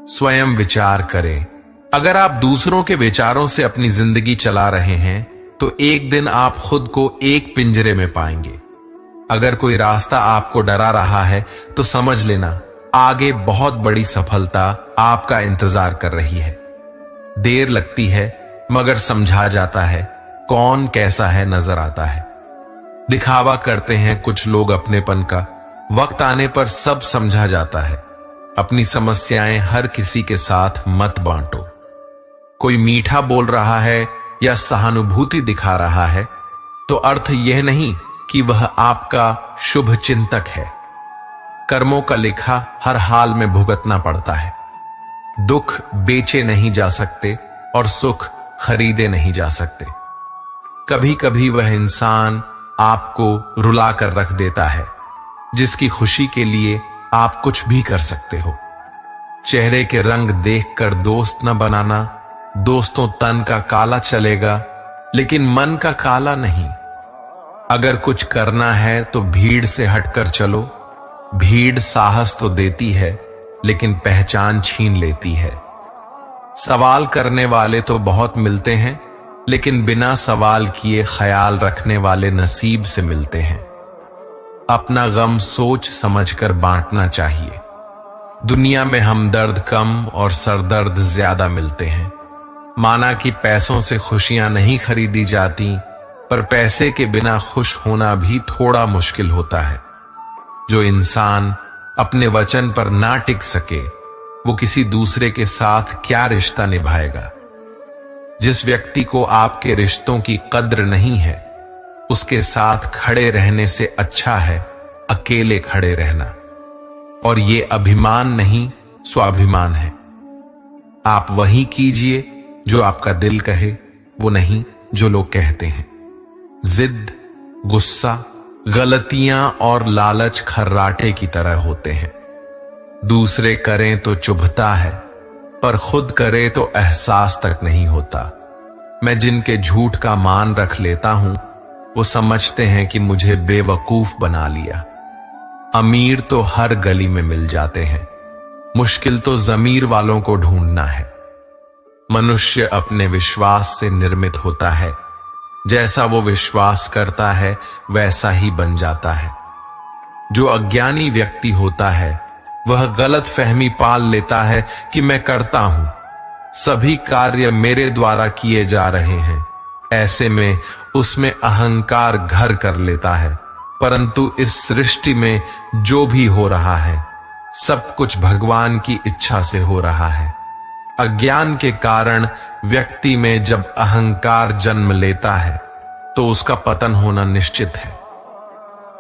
स्वयं विचार करें। अगर आप दूसरों के विचारों से अपनी जिंदगी चला रहे हैं तो एक दिन आप खुद को एक पिंजरे में पाएंगे। अगर कोई रास्ता आपको डरा रहा है तो समझ लेना आगे बहुत बड़ी सफलता आपका इंतजार कर रही है। देर लगती है मगर समझा जाता है। कौन कैसा है नजर आता है। दिखावा करते हैं कुछ लोग अपनेपन का, वक्त आने पर सब समझा जाता है। अपनी समस्याएं हर किसी के साथ मत बांटो। कोई मीठा बोल रहा है या सहानुभूति दिखा रहा है तो अर्थ यह नहीं कि वह आपका शुभ चिंतक है। कर्मों का लेखा हर हाल में भुगतना पड़ता है। दुख बेचे नहीं जा सकते और सुख खरीदे नहीं जा सकते। कभी कभी वह इंसान आपको रुला कर रख देता है जिसकी खुशी के लिए आप कुछ भी कर सकते हो। चेहरे के रंग देखकर दोस्त न बनाना। दोस्तों तन का काला चलेगा लेकिन मन का काला नहीं। अगर कुछ करना है तो भीड़ से हटकर चलो। भीड़ साहस तो देती है लेकिन पहचान छीन लेती है। सवाल करने वाले तो बहुत मिलते हैं लेकिन बिना सवाल किए ख्याल रखने वाले नसीब से मिलते हैं। अपना गम सोच समझकर बांटना चाहिए। दुनिया में हमदर्द कम और सरदर्द ज्यादा मिलते हैं। माना कि पैसों से खुशियां नहीं खरीदी जाती, पर पैसे के बिना खुश होना भी थोड़ा मुश्किल होता है। जो इंसान अपने वचन पर ना टिक सके वो किसी दूसरे के साथ क्या रिश्ता निभाएगा। जिस व्यक्ति को आपके रिश्तों की कद्र नहीं है उसके साथ खड़े रहने से अच्छा है अकेले खड़े रहना। और ये अभिमान नहीं स्वाभिमान है। आप वही कीजिए जो आपका दिल कहे, वो नहीं जो लोग कहते हैं। जिद, गुस्सा, गलतियां और लालच खर्राटे की तरह होते हैं। दूसरे करें तो चुभता है, पर खुद करे तो एहसास तक नहीं होता। मैं जिनके झूठ का मान रख लेता हूं, वो समझते हैं कि मुझे बेवकूफ बना लिया। अमीर तो हर गली में मिल जाते हैं, मुश्किल तो जमीर वालों को ढूंढना है। मनुष्य अपने विश्वास से निर्मित होता है, जैसा वो विश्वास करता है वैसा ही बन जाता है। जो अज्ञानी व्यक्ति होता है वह गलत फहमी पाल लेता है कि मैं करता हूं, सभी कार्य मेरे द्वारा किए जा रहे हैं। ऐसे में उसमें अहंकार घर कर लेता है, परंतु इस सृष्टि में जो भी हो रहा है सब कुछ भगवान की इच्छा से हो रहा है। अज्ञान के कारण व्यक्ति में जब अहंकार जन्म लेता है तो उसका पतन होना निश्चित है।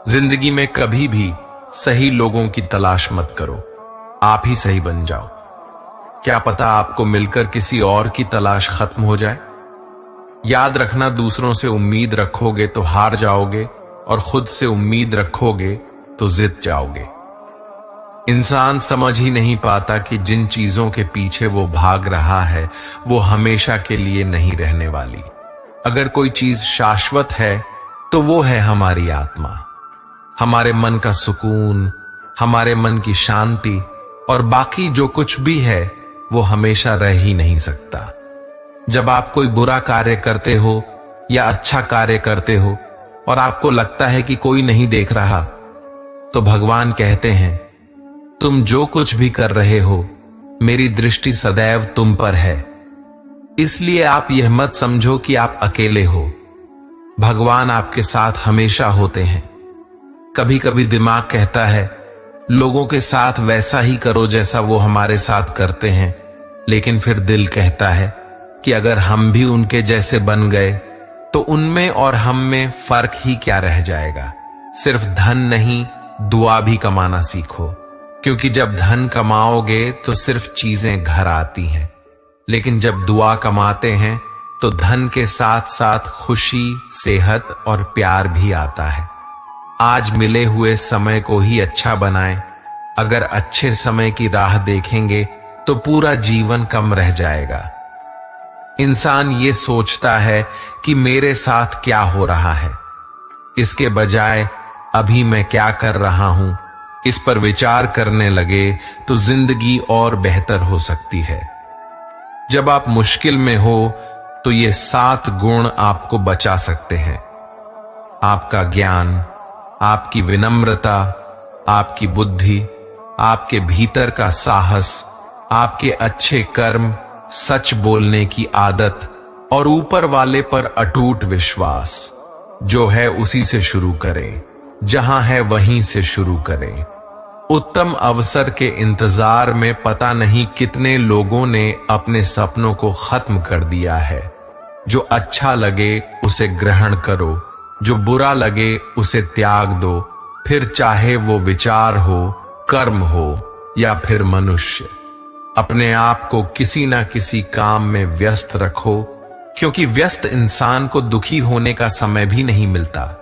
जिंदगी में कभी भी सही लोगों की तलाश मत करो, आप ही सही बन जाओ। क्या पता आपको मिलकर किसी और की तलाश खत्म हो जाए। याद रखना, दूसरों से उम्मीद रखोगे तो हार जाओगे और खुद से उम्मीद रखोगे तो जीत जाओगे। इंसान समझ ही नहीं पाता कि जिन चीजों के पीछे वो भाग रहा है वो हमेशा के लिए नहीं रहने वाली। अगर कोई चीज शाश्वत है तो वो है हमारी आत्मा, हमारे मन का सुकून, हमारे मन की शांति, और बाकी जो कुछ भी है वो हमेशा रह ही नहीं सकता। जब आप कोई बुरा कार्य करते हो या अच्छा कार्य करते हो और आपको लगता है कि कोई नहीं देख रहा, तो भगवान कहते हैं, तुम जो कुछ भी कर रहे हो मेरी दृष्टि सदैव तुम पर है, इसलिए आप यह मत समझो कि आप अकेले हो। भगवान आपके साथ हमेशा होते हैं। कभी कभी दिमाग कहता है लोगों के साथ वैसा ही करो जैसा वो हमारे साथ करते हैं, लेकिन फिर दिल कहता है कि अगर हम भी उनके जैसे बन गए तो उनमें और हम में फर्क ही क्या रह जाएगा। सिर्फ धन नहीं, दुआ भी कमाना सीखो, क्योंकि जब धन कमाओगे तो सिर्फ चीजें घर आती हैं, लेकिन जब दुआ कमाते हैं तो धन के साथ साथ खुशी, सेहत और प्यार भी आता है। आज मिले हुए समय को ही अच्छा बनाएं। अगर अच्छे समय की राह देखेंगे तो पूरा जीवन कम रह जाएगा। इंसान ये सोचता है कि मेरे साथ क्या हो रहा है, इसके बजाय अभी मैं क्या कर रहा हूं, इस पर विचार करने लगे तो जिंदगी और बेहतर हो सकती है। जब आप मुश्किल में हो तो ये 7 गुण आपको बचा सकते हैं। आपका ज्ञान, आपकी विनम्रता, आपकी बुद्धि, आपके भीतर का साहस, आपके अच्छे कर्म, सच बोलने की आदत और ऊपर वाले पर अटूट विश्वास। जो है उसी से शुरू करें, जहां है वहीं से शुरू करें। उत्तम अवसर के इंतजार में पता नहीं कितने लोगों ने अपने सपनों को खत्म कर दिया है। जो अच्छा लगे उसे ग्रहण करो, जो बुरा लगे उसे त्याग दो, फिर चाहे वो विचार हो, कर्म हो या फिर मनुष्य। अपने आप को किसी ना किसी काम में व्यस्त रखो, क्योंकि व्यस्त इंसान को दुखी होने का समय भी नहीं मिलता।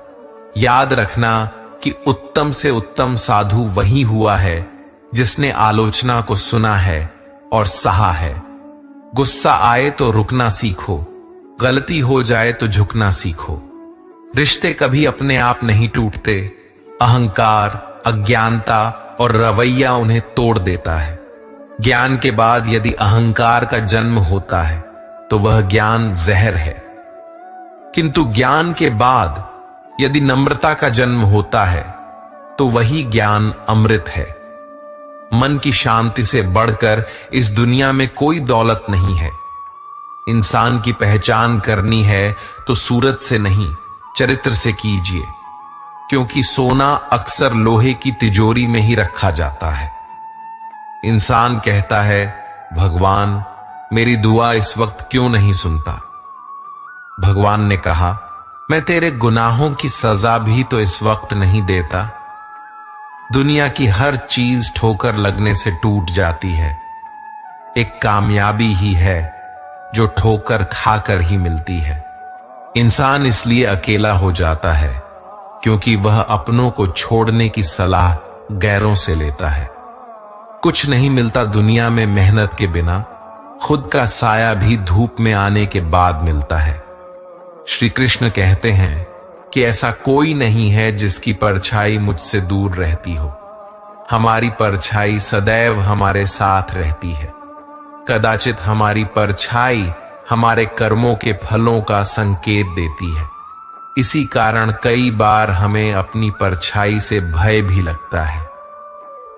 याद रखना कि उत्तम से उत्तम साधु वही हुआ है जिसने आलोचना को सुना है और सहा है। गुस्सा आए तो रुकना सीखो, गलती हो जाए तो झुकना सीखो। रिश्ते कभी अपने आप नहीं टूटते, अहंकार, अज्ञानता और रवैया उन्हें तोड़ देता है। ज्ञान के बाद यदि अहंकार का जन्म होता है तो वह ज्ञान जहर है, किंतु ज्ञान के बाद यदि नम्रता का जन्म होता है तो वही ज्ञान अमृत है। मन की शांति से बढ़कर इस दुनिया में कोई दौलत नहीं है। इंसान की पहचान करनी है तो सूरत से नहीं, चरित्र से कीजिए, क्योंकि सोना अक्सर लोहे की तिजोरी में ही रखा जाता है। इंसान कहता है, भगवान मेरी दुआ इस वक्त क्यों नहीं सुनता। भगवान ने कहा, मैं तेरे गुनाहों की सजा भी तो इस वक्त नहीं देता। दुनिया की हर चीज ठोकर लगने से टूट जाती है, एक कामयाबी ही है जो ठोकर खाकर ही मिलती है। इंसान इसलिए अकेला हो जाता है क्योंकि वह अपनों को छोड़ने की सलाह गैरों से लेता है। कुछ नहीं मिलता दुनिया में मेहनत के बिना, खुद का साया भी धूप में आने के बाद मिलता है। श्री कृष्ण कहते हैं कि ऐसा कोई नहीं है जिसकी परछाई मुझसे दूर रहती हो। हमारी परछाई सदैव हमारे साथ रहती है। कदाचित हमारी परछाई हमारे कर्मों के फलों का संकेत देती है। इसी कारण कई बार हमें अपनी परछाई से भय भी लगता है,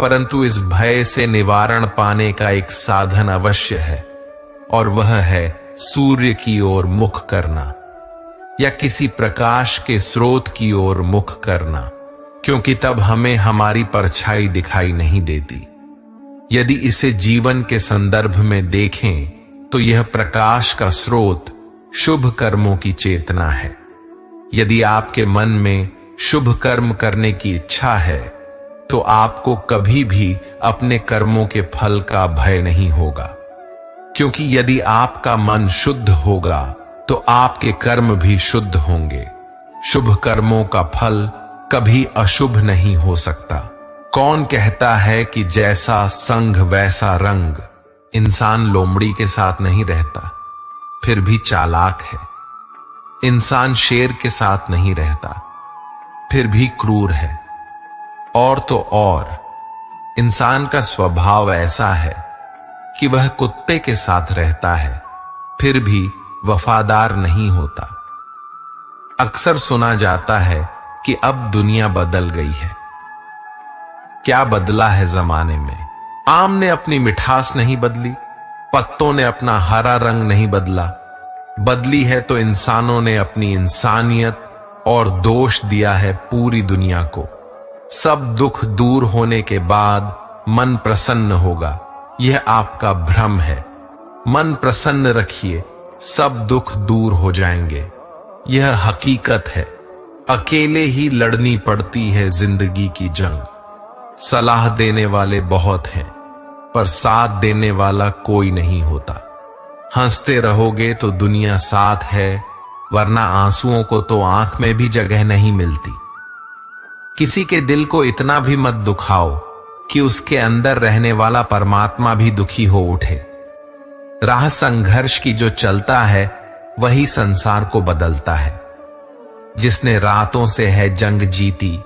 परंतु इस भय से निवारण पाने का एक साधन अवश्य है, और वह है सूर्य की ओर मुख करना या किसी प्रकाश के स्रोत की ओर मुख करना, क्योंकि तब हमें हमारी परछाई दिखाई नहीं देती। यदि इसे जीवन के संदर्भ में देखें तो यह प्रकाश का स्रोत शुभ कर्मों की चेतना है। यदि आपके मन में शुभ कर्म करने की इच्छा है तो आपको कभी भी अपने कर्मों के फल का भय नहीं होगा, क्योंकि यदि आपका मन शुद्ध होगा तो आपके कर्म भी शुद्ध होंगे। शुभ कर्मों का फल कभी अशुभ नहीं हो सकता। कौन कहता है कि जैसा संग वैसा रंग? इंसान लोमड़ी के साथ नहीं रहता, फिर भी चालाक है। इंसान शेर के साथ नहीं रहता, फिर भी क्रूर है। और तो और, इंसान का स्वभाव ऐसा है कि वह कुत्ते के साथ रहता है, फिर भी वफादार नहीं होता। अक्सर सुना जाता है कि अब दुनिया बदल गई है। क्या बदला है जमाने में? आम ने अपनी मिठास नहीं बदली, पत्तों ने अपना हरा रंग नहीं बदला। बदली है तो इंसानों ने अपनी इंसानियत और दोष दिया है पूरी दुनिया को। सब दुख दूर होने के बाद मन प्रसन्न होगा, यह आपका भ्रम है। मन प्रसन्न रखिए, सब दुख दूर हो जाएंगे, यह हकीकत है। अकेले ही लड़नी पड़ती है जिंदगी की जंग। सलाह देने वाले बहुत हैं, पर साथ देने वाला कोई नहीं होता। हंसते रहोगे तो दुनिया साथ है, वरना आंसुओं को तो आंख में भी जगह नहीं मिलती। किसी के दिल को इतना भी मत दुखाओ कि उसके अंदर रहने वाला परमात्मा भी दुखी हो उठे। राह संघर्ष की जो चलता है वही संसार को बदलता है। जिसने रातों से है जंग जीती,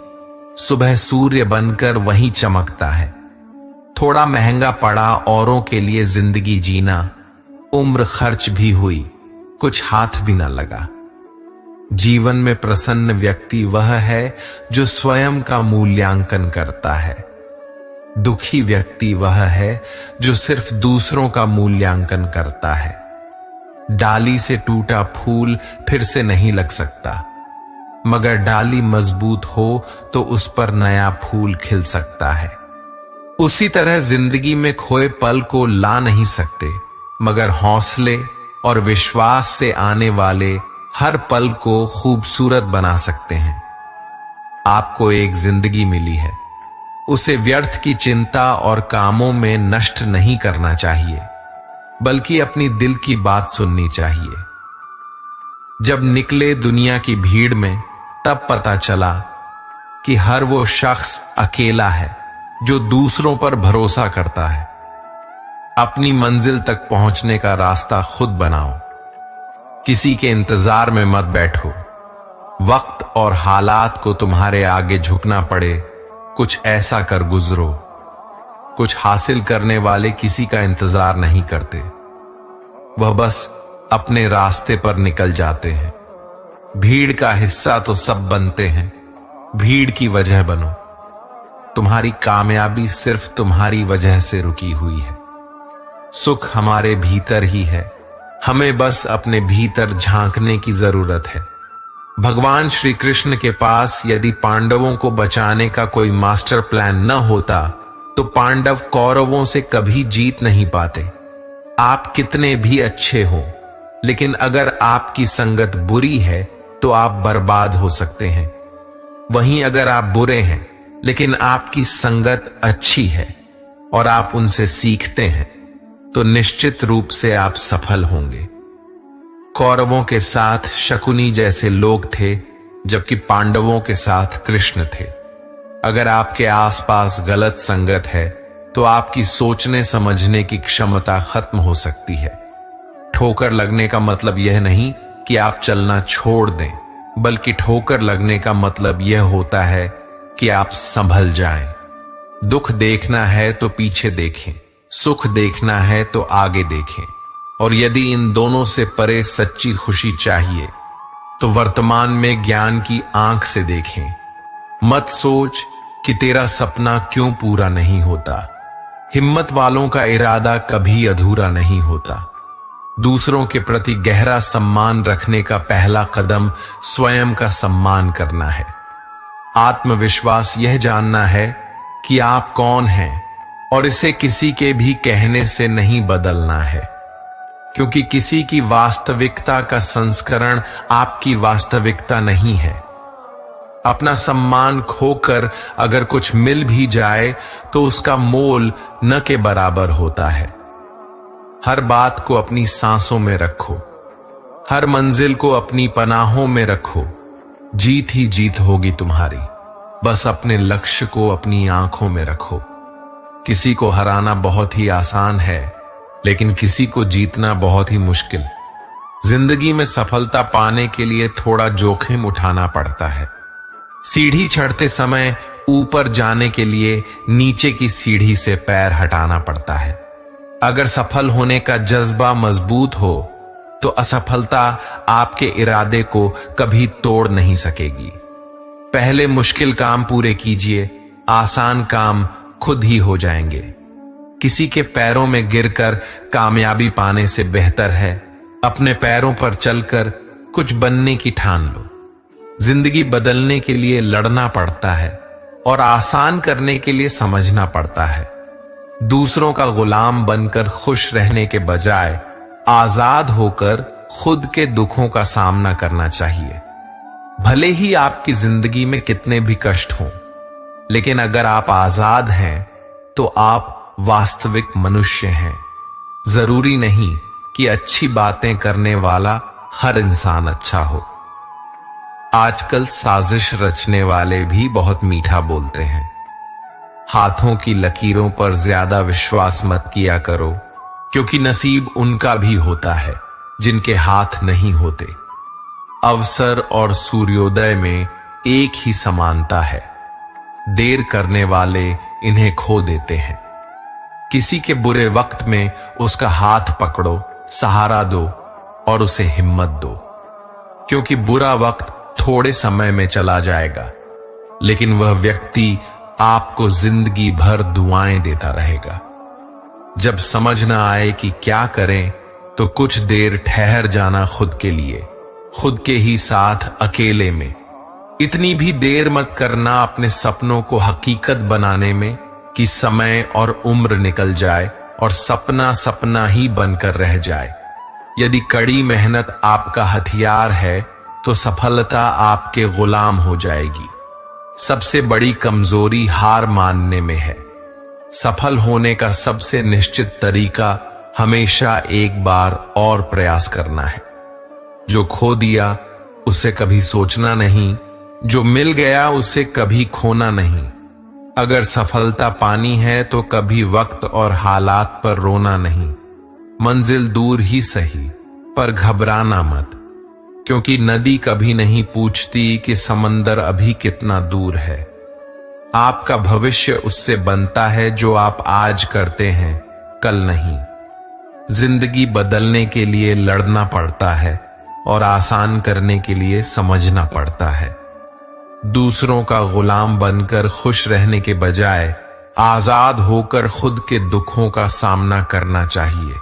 सुबह सूर्य बनकर वहीं चमकता है। थोड़ा महंगा पड़ा औरों के लिए जिंदगी जीना, उम्र खर्च भी हुई, कुछ हाथ भी न लगा। जीवन में प्रसन्न व्यक्ति वह है जो स्वयं का मूल्यांकन करता है। दुखी व्यक्ति वह है जो सिर्फ दूसरों का मूल्यांकन करता है। डाली से टूटा फूल फिर से नहीं लग सकता, मगर डाली मजबूत हो तो उस पर नया फूल खिल सकता है। उसी तरह जिंदगी में खोए पल को ला नहीं सकते, मगर हौसले और विश्वास से आने वाले हर पल को खूबसूरत बना सकते हैं। आपको एक जिंदगी मिली है, उसे व्यर्थ की चिंता और कामों में नष्ट नहीं करना चाहिए, बल्कि अपनी दिल की बात सुननी चाहिए। जब निकले दुनिया की भीड़ में, तब पता चला कि हर वो शख्स अकेला है जो दूसरों पर भरोसा करता है। अपनी मंजिल तक पहुंचने का रास्ता खुद बनाओ, किसी के इंतजार में मत बैठो। वक्त और हालात को तुम्हारे आगे झुकना पड़े, कुछ ऐसा कर गुजरो। कुछ हासिल करने वाले किसी का इंतजार नहीं करते, वह बस अपने रास्ते पर निकल जाते हैं। भीड़ का हिस्सा तो सब बनते हैं, भीड़ की वजह बनो। तुम्हारी कामयाबी सिर्फ तुम्हारी वजह से रुकी हुई है। सुख हमारे भीतर ही है, हमें बस अपने भीतर झांकने की जरूरत है। भगवान श्री कृष्ण के पास यदि पांडवों को बचाने का कोई मास्टर प्लान न होता तो पांडव कौरवों से कभी जीत नहीं पाते। आप कितने भी अच्छे हो, लेकिन अगर आपकी संगत बुरी है तो आप बर्बाद हो सकते हैं। वहीं अगर आप बुरे हैं लेकिन आपकी संगत अच्छी है और आप उनसे सीखते हैं, तो निश्चित रूप से आप सफल होंगे। कौरवों के साथ शकुनी जैसे लोग थे, जबकि पांडवों के साथ कृष्ण थे। अगर आपके आसपास गलत संगत है तो आपकी सोचने समझने की क्षमता खत्म हो सकती है। ठोकर लगने का मतलब यह नहीं कि आप चलना छोड़ दें, बल्कि ठोकर लगने का मतलब यह होता है कि आप संभल जाएं। दुख देखना है तो पीछे देखें, सुख देखना है तो आगे देखें, और यदि इन दोनों से परे सच्ची खुशी चाहिए तो वर्तमान में ज्ञान की आंख से देखें। मत सोच कि तेरा सपना क्यों पूरा नहीं होता। हिम्मत वालों का इरादा कभी अधूरा नहीं होता। दूसरों के प्रति गहरा सम्मान रखने का पहला कदम स्वयं का सम्मान करना है। आत्मविश्वास यह जानना है कि आप कौन हैं और इसे किसी के भी कहने से नहीं बदलना है, क्योंकि किसी की वास्तविकता का संस्करण आपकी वास्तविकता नहीं है। अपना सम्मान खोकर अगर कुछ मिल भी जाए तो उसका मोल न के बराबर होता है। हर बात को अपनी सांसों में रखो, हर मंजिल को अपनी पनाहों में रखो। जीत ही जीत होगी तुम्हारी, बस अपने लक्ष्य को अपनी आंखों में रखो। किसी को हराना बहुत ही आसान है, लेकिन किसी को जीतना बहुत ही मुश्किल। जिंदगी में सफलता पाने के लिए थोड़ा जोखिम उठाना पड़ता है। सीढ़ी चढ़ते समय ऊपर जाने के लिए नीचे की सीढ़ी से पैर हटाना पड़ता है। अगर सफल होने का जज्बा मजबूत हो तो असफलता आपके इरादे को कभी तोड़ नहीं सकेगी। पहले मुश्किल काम पूरे कीजिए, आसान काम खुद ही हो जाएंगे। किसी के पैरों में गिरकर कामयाबी पाने से बेहतर है अपने पैरों पर चलकर कुछ बनने की ठान लो। जिंदगी बदलने के लिए लड़ना पड़ता है और आसान करने के लिए समझना पड़ता है। दूसरों का गुलाम बनकर खुश रहने के बजाय आजाद होकर खुद के दुखों का सामना करना चाहिए। भले ही आपकी जिंदगी में कितने भी कष्ट हों, लेकिन अगर आप आजाद हैं तो आप वास्तविक मनुष्य हैं। जरूरी नहीं कि अच्छी बातें करने वाला हर इंसान अच्छा हो। आजकल साजिश रचने वाले भी बहुत मीठा बोलते हैं। हाथों की लकीरों पर ज्यादा विश्वास मत किया करो, क्योंकि नसीब उनका भी होता है जिनके हाथ नहीं होते। अवसर और सूर्योदय में एक ही समानता है। देर करने वाले इन्हें खो देते हैं। किसी के बुरे वक्त में उसका हाथ पकड़ो, सहारा दो और उसे हिम्मत दो, क्योंकि बुरा वक्त थोड़े समय में चला जाएगा, लेकिन वह व्यक्ति आपको जिंदगी भर दुआएं देता रहेगा। जब समझ न आए कि क्या करें तो कुछ देर ठहर जाना खुद के लिए, खुद के ही साथ अकेले में। इतनी भी देर मत करना अपने सपनों को हकीकत बनाने में कि समय और उम्र निकल जाए और सपना सपना ही बनकर रह जाए। यदि कड़ी मेहनत आपका हथियार है तो सफलता आपके गुलाम हो जाएगी। सबसे बड़ी कमजोरी हार मानने में है। सफल होने का सबसे निश्चित तरीका हमेशा एक बार और प्रयास करना है। जो खो दिया उसे कभी सोचना नहीं, जो मिल गया उसे कभी खोना नहीं। अगर सफलता पानी है तो कभी वक्त और हालात पर रोना नहीं। मंजिल दूर ही सही, पर घबराना मत, क्योंकि नदी कभी नहीं पूछती कि समंदर अभी कितना दूर है। आपका भविष्य उससे बनता है जो आप आज करते हैं, कल नहीं। जिंदगी बदलने के लिए लड़ना पड़ता है और आसान करने के लिए समझना पड़ता है। दूसरों का गुलाम बनकर खुश रहने के बजाय आजाद होकर खुद के दुखों का सामना करना चाहिए।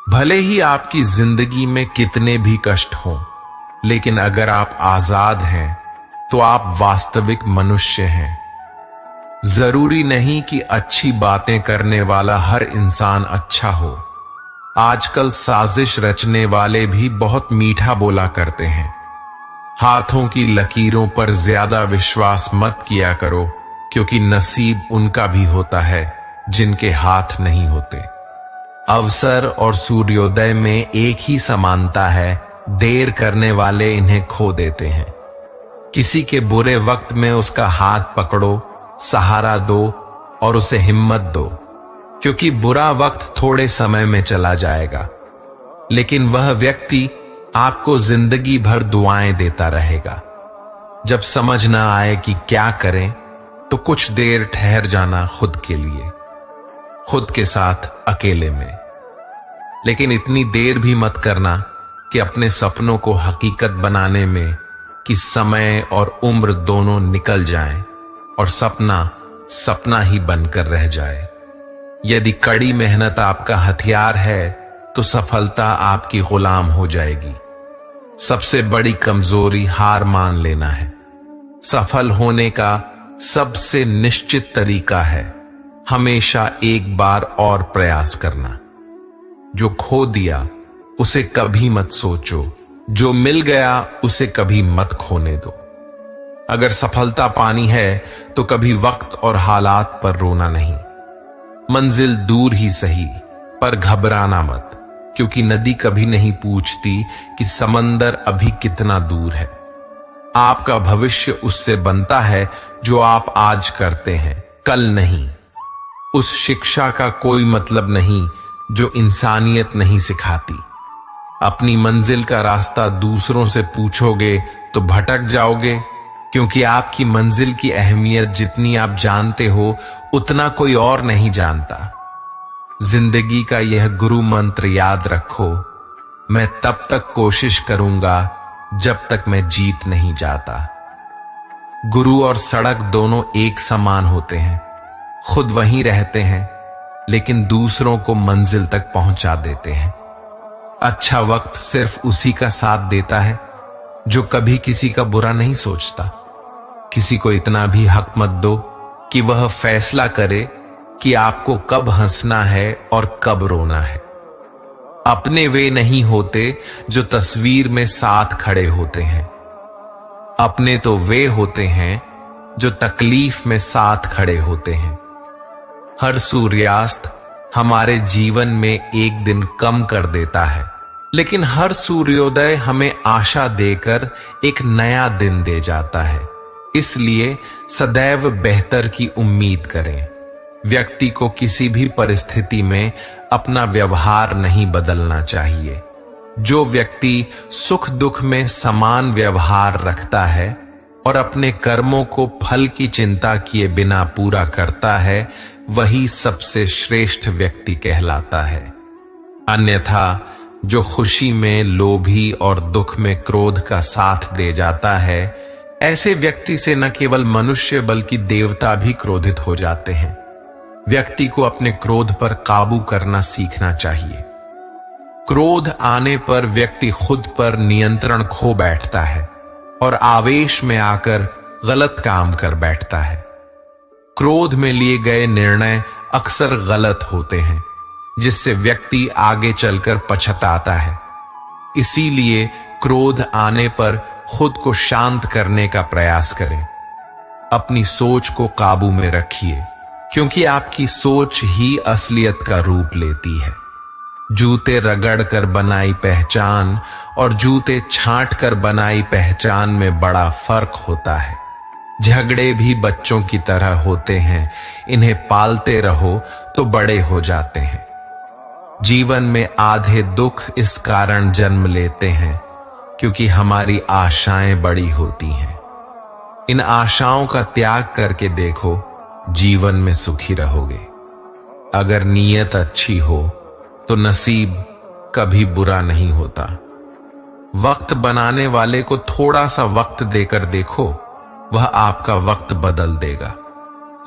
भले ही आपकी जिंदगी में कितने भी कष्ट हों, लेकिन अगर आप आजाद हैं तो आप वास्तविक मनुष्य हैं। जरूरी नहीं कि अच्छी बातें करने वाला हर इंसान अच्छा हो। आजकल साजिश रचने वाले भी बहुत मीठा बोला करते हैं। हाथों की लकीरों पर ज्यादा विश्वास मत किया करो, क्योंकि नसीब उनका भी होता है जिनके हाथ नहीं होते। अवसर और सूर्योदय में एक ही समानता है, देर करने वाले इन्हें खो देते हैं। किसी के बुरे वक्त में उसका हाथ पकड़ो, सहारा दो और उसे हिम्मत दो, क्योंकि बुरा वक्त थोड़े समय में चला जाएगा, लेकिन वह व्यक्ति आपको जिंदगी भर दुआएं देता रहेगा। जब समझ ना आए कि क्या करें, तो कुछ देर ठहर जाना खुद के लिए, खुद के साथ अकेले में। लेकिन इतनी देर भी मत करना कि अपने सपनों को हकीकत बनाने में कि समय और उम्र दोनों निकल जाएं और सपना सपना ही बनकर रह जाए। यदि कड़ी मेहनत आपका हथियार है तो सफलता आपकी गुलाम हो जाएगी। सबसे बड़ी कमजोरी हार मान लेना है। सफल होने का सबसे निश्चित तरीका है हमेशा एक बार और प्रयास करना। जो खो दिया उसे कभी मत सोचो, जो मिल गया उसे कभी मत खोने दो। अगर सफलता पानी है तो कभी वक्त और हालात पर रोना नहीं। मंजिल दूर ही सही, पर घबराना मत, क्योंकि नदी कभी नहीं पूछती कि समंदर अभी कितना दूर है। आपका भविष्य उससे बनता है जो आप आज करते हैं, कल नहीं। उस शिक्षा का कोई मतलब नहीं जो इंसानियत नहीं सिखाती। अपनी मंजिल का रास्ता दूसरों से पूछोगे तो भटक जाओगे, क्योंकि आपकी मंजिल की अहमियत जितनी आप जानते हो उतना कोई और नहीं जानता। जिंदगी का यह गुरु मंत्र याद रखो, मैं तब तक कोशिश करूंगा जब तक मैं जीत नहीं जाता। गुरु और सड़क दोनों एक समान होते हैं, खुद वहीं रहते हैं लेकिन दूसरों को मंजिल तक पहुंचा देते हैं। अच्छा वक्त सिर्फ उसी का साथ देता है जो कभी किसी का बुरा नहीं सोचता। किसी को इतना भी हक मत दो कि वह फैसला करे कि आपको कब हंसना है और कब रोना है। अपने वे नहीं होते जो तस्वीर में साथ खड़े होते हैं। अपने तो वे होते हैं जो तकलीफ में साथ खड़े होते हैं। हर सूर्यास्त हमारे जीवन में एक दिन कम कर देता है, लेकिन हर सूर्योदय हमें आशा देकर एक नया दिन दे जाता है। इसलिए सदैव बेहतर की उम्मीद करें। व्यक्ति को किसी भी परिस्थिति में अपना व्यवहार नहीं बदलना चाहिए। जो व्यक्ति सुख दुख में समान व्यवहार रखता है और अपने कर्मों को फल की चिंता किए बिना पूरा करता है, वही सबसे श्रेष्ठ व्यक्ति कहलाता है। अन्यथा जो खुशी में लोभी और दुख में क्रोध का साथ दे जाता है, ऐसे व्यक्ति से न केवल मनुष्य बल्कि देवता भी क्रोधित हो जाते हैं। व्यक्ति को अपने क्रोध पर काबू करना सीखना चाहिए। क्रोध आने पर व्यक्ति खुद पर नियंत्रण खो बैठता है और आवेश में आकर गलत काम कर बैठता है। क्रोध में लिए गए निर्णय अक्सर गलत होते हैं, जिससे व्यक्ति आगे चलकर पछताता है। इसीलिए क्रोध आने पर खुद को शांत करने का प्रयास करें। अपनी सोच को काबू में रखिए, क्योंकि आपकी सोच ही असलियत का रूप लेती है। जूते रगड़ कर बनाई पहचान और जूते छांट कर बनाई पहचान में बड़ा फर्क होता है। झगड़े भी बच्चों की तरह होते हैं, इन्हें पालते रहो तो बड़े हो जाते हैं। जीवन में आधे दुख इस कारण जन्म लेते हैं क्योंकि हमारी आशाएं बड़ी होती हैं। इन आशाओं का त्याग करके देखो, जीवन में सुखी रहोगे। अगर नीयत अच्छी हो तो नसीब कभी बुरा नहीं होता। वक्त बनाने वाले को थोड़ा सा वक्त देकर देखो, वह आपका वक्त बदल देगा।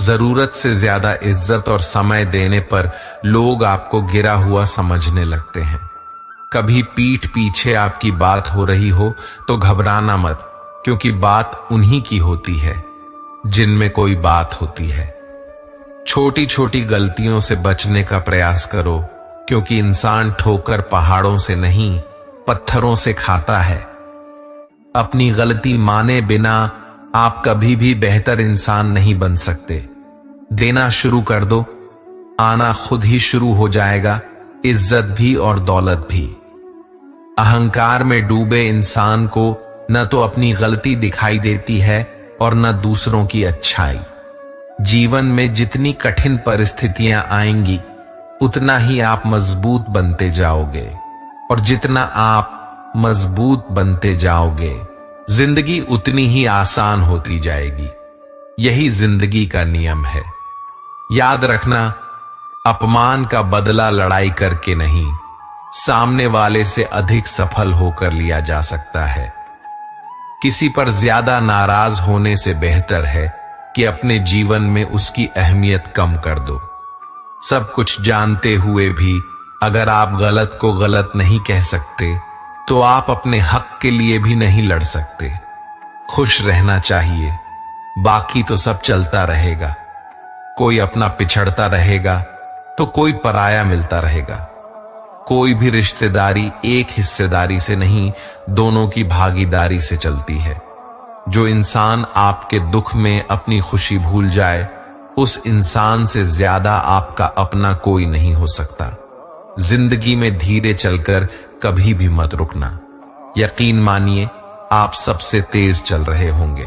जरूरत से ज्यादा इज्जत और समय देने पर लोग आपको गिरा हुआ समझने लगते हैं। कभी पीठ पीछे आपकी बात हो रही हो तो घबराना मत, क्योंकि बात उन्हीं की होती है जिनमें कोई बात होती है। छोटी छोटी गलतियों से बचने का प्रयास करो, क्योंकि इंसान ठोकर पहाड़ों से नहीं पत्थरों से खाता है। अपनी गलती माने बिना आप कभी भी बेहतर इंसान नहीं बन सकते। देना शुरू कर दो, आना खुद ही शुरू हो जाएगा। इज्जत भी और दौलत भी। अहंकार में डूबे इंसान को न तो अपनी गलती दिखाई देती है और न दूसरों की अच्छाई। जीवन में जितनी कठिन परिस्थितियां आएंगी उतना ही आप मजबूत बनते जाओगे, और जितना आप मजबूत बनते जाओगे जिंदगी उतनी ही आसान होती जाएगी। यही जिंदगी का नियम है। याद रखना, अपमान का बदला लड़ाई करके नहीं, सामने वाले से अधिक सफल होकर लिया जा सकता है। किसी पर ज्यादा नाराज होने से बेहतर है कि अपने जीवन में उसकी अहमियत कम कर दो। सब कुछ जानते हुए भी अगर आप गलत को गलत नहीं कह सकते तो आप अपने हक के लिए भी नहीं लड़ सकते। खुश रहना चाहिए, बाकी तो सब चलता रहेगा। कोई अपना पिछड़ता रहेगा तो कोई पराया मिलता रहेगा। कोई भी रिश्तेदारी एक हिस्सेदारी से नहीं, दोनों की भागीदारी से चलती है। जो इंसान आपके दुख में अपनी खुशी भूल जाए, उस इंसान से ज्यादा आपका अपना कोई नहीं हो सकता। जिंदगी में धीरे चलकर कभी भी मत रुकना। यकीन मानिए, आप सबसे तेज चल रहे होंगे।